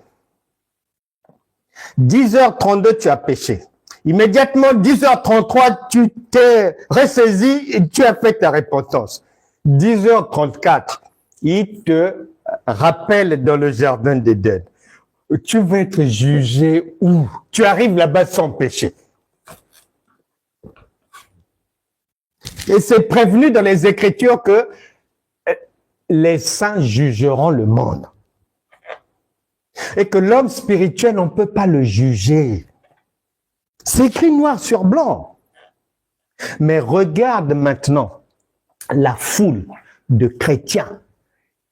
10h32, tu as péché. Immédiatement, 10h33, tu t'es ressaisi et tu as fait ta repentance. 10h34, il te rappelle dans le jardin d'Éden. Tu vas être jugé où? Tu arrives là-bas sans péché. Et c'est prévenu dans les Écritures que les saints jugeront le monde. Et que l'homme spirituel, on ne peut pas le juger. C'est écrit noir sur blanc. Mais regarde maintenant la foule de chrétiens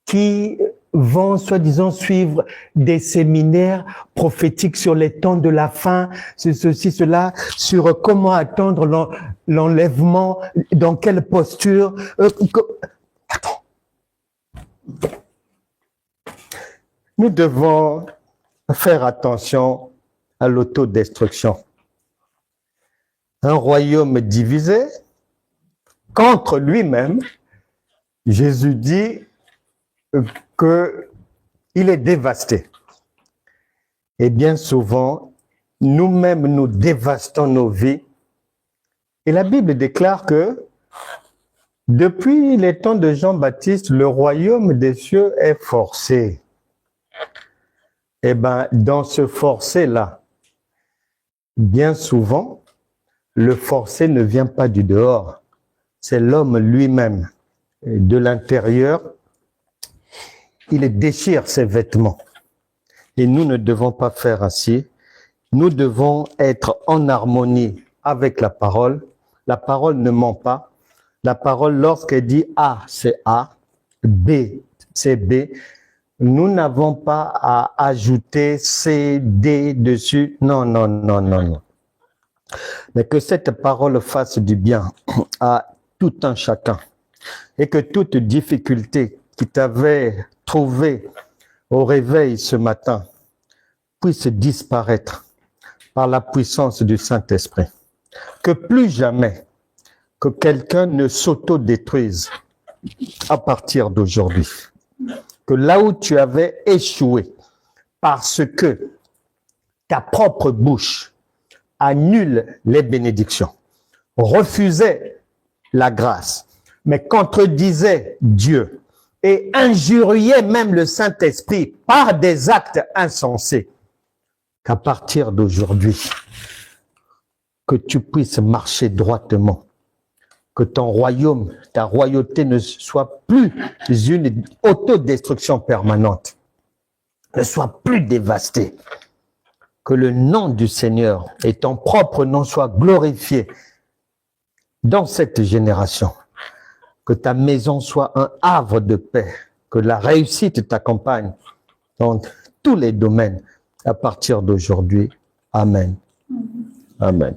qui vont, soi-disant, suivre des séminaires prophétiques sur les temps de la fin, sur ceci, cela, sur comment attendre l'enlèvement, dans quelle posture. Attends. Nous devons faire attention à l'autodestruction. Un royaume divisé contre lui-même, Jésus dit qu'il est dévasté. Et bien souvent, nous-mêmes, nous dévastons nos vies. Et la Bible déclare que depuis les temps de Jean-Baptiste, le royaume des cieux est forcé. Eh bien, dans ce forcé-là, bien souvent, le forcé ne vient pas du dehors. C'est l'homme lui-même. De l'intérieur, il déchire ses vêtements. Et nous ne devons pas faire ainsi. Nous devons être en harmonie avec la parole. La parole ne ment pas. La parole, lorsqu'elle dit A, c'est A, B, c'est B. Nous n'avons pas à ajouter C, D dessus. Non, non, non, non, non. Mais que cette parole fasse du bien à tout un chacun. Et que toute difficulté qui t'avait trouvé au réveil ce matin puisse disparaître par la puissance du Saint-Esprit. Que plus jamais que quelqu'un ne s'auto-détruise à partir d'aujourd'hui. Que là où tu avais échoué, parce que ta propre bouche annule les bénédictions, refusait la grâce, mais contredisait Dieu et injuriait même le Saint-Esprit par des actes insensés, qu'à partir d'aujourd'hui, que tu puisses marcher droitement, que ton royaume, ta royauté ne soit plus une autodestruction permanente, ne soit plus dévastée, que le nom du Seigneur et ton propre nom soient glorifiés dans cette génération, que ta maison soit un havre de paix, que la réussite t'accompagne dans tous les domaines à partir d'aujourd'hui. Amen. Amen.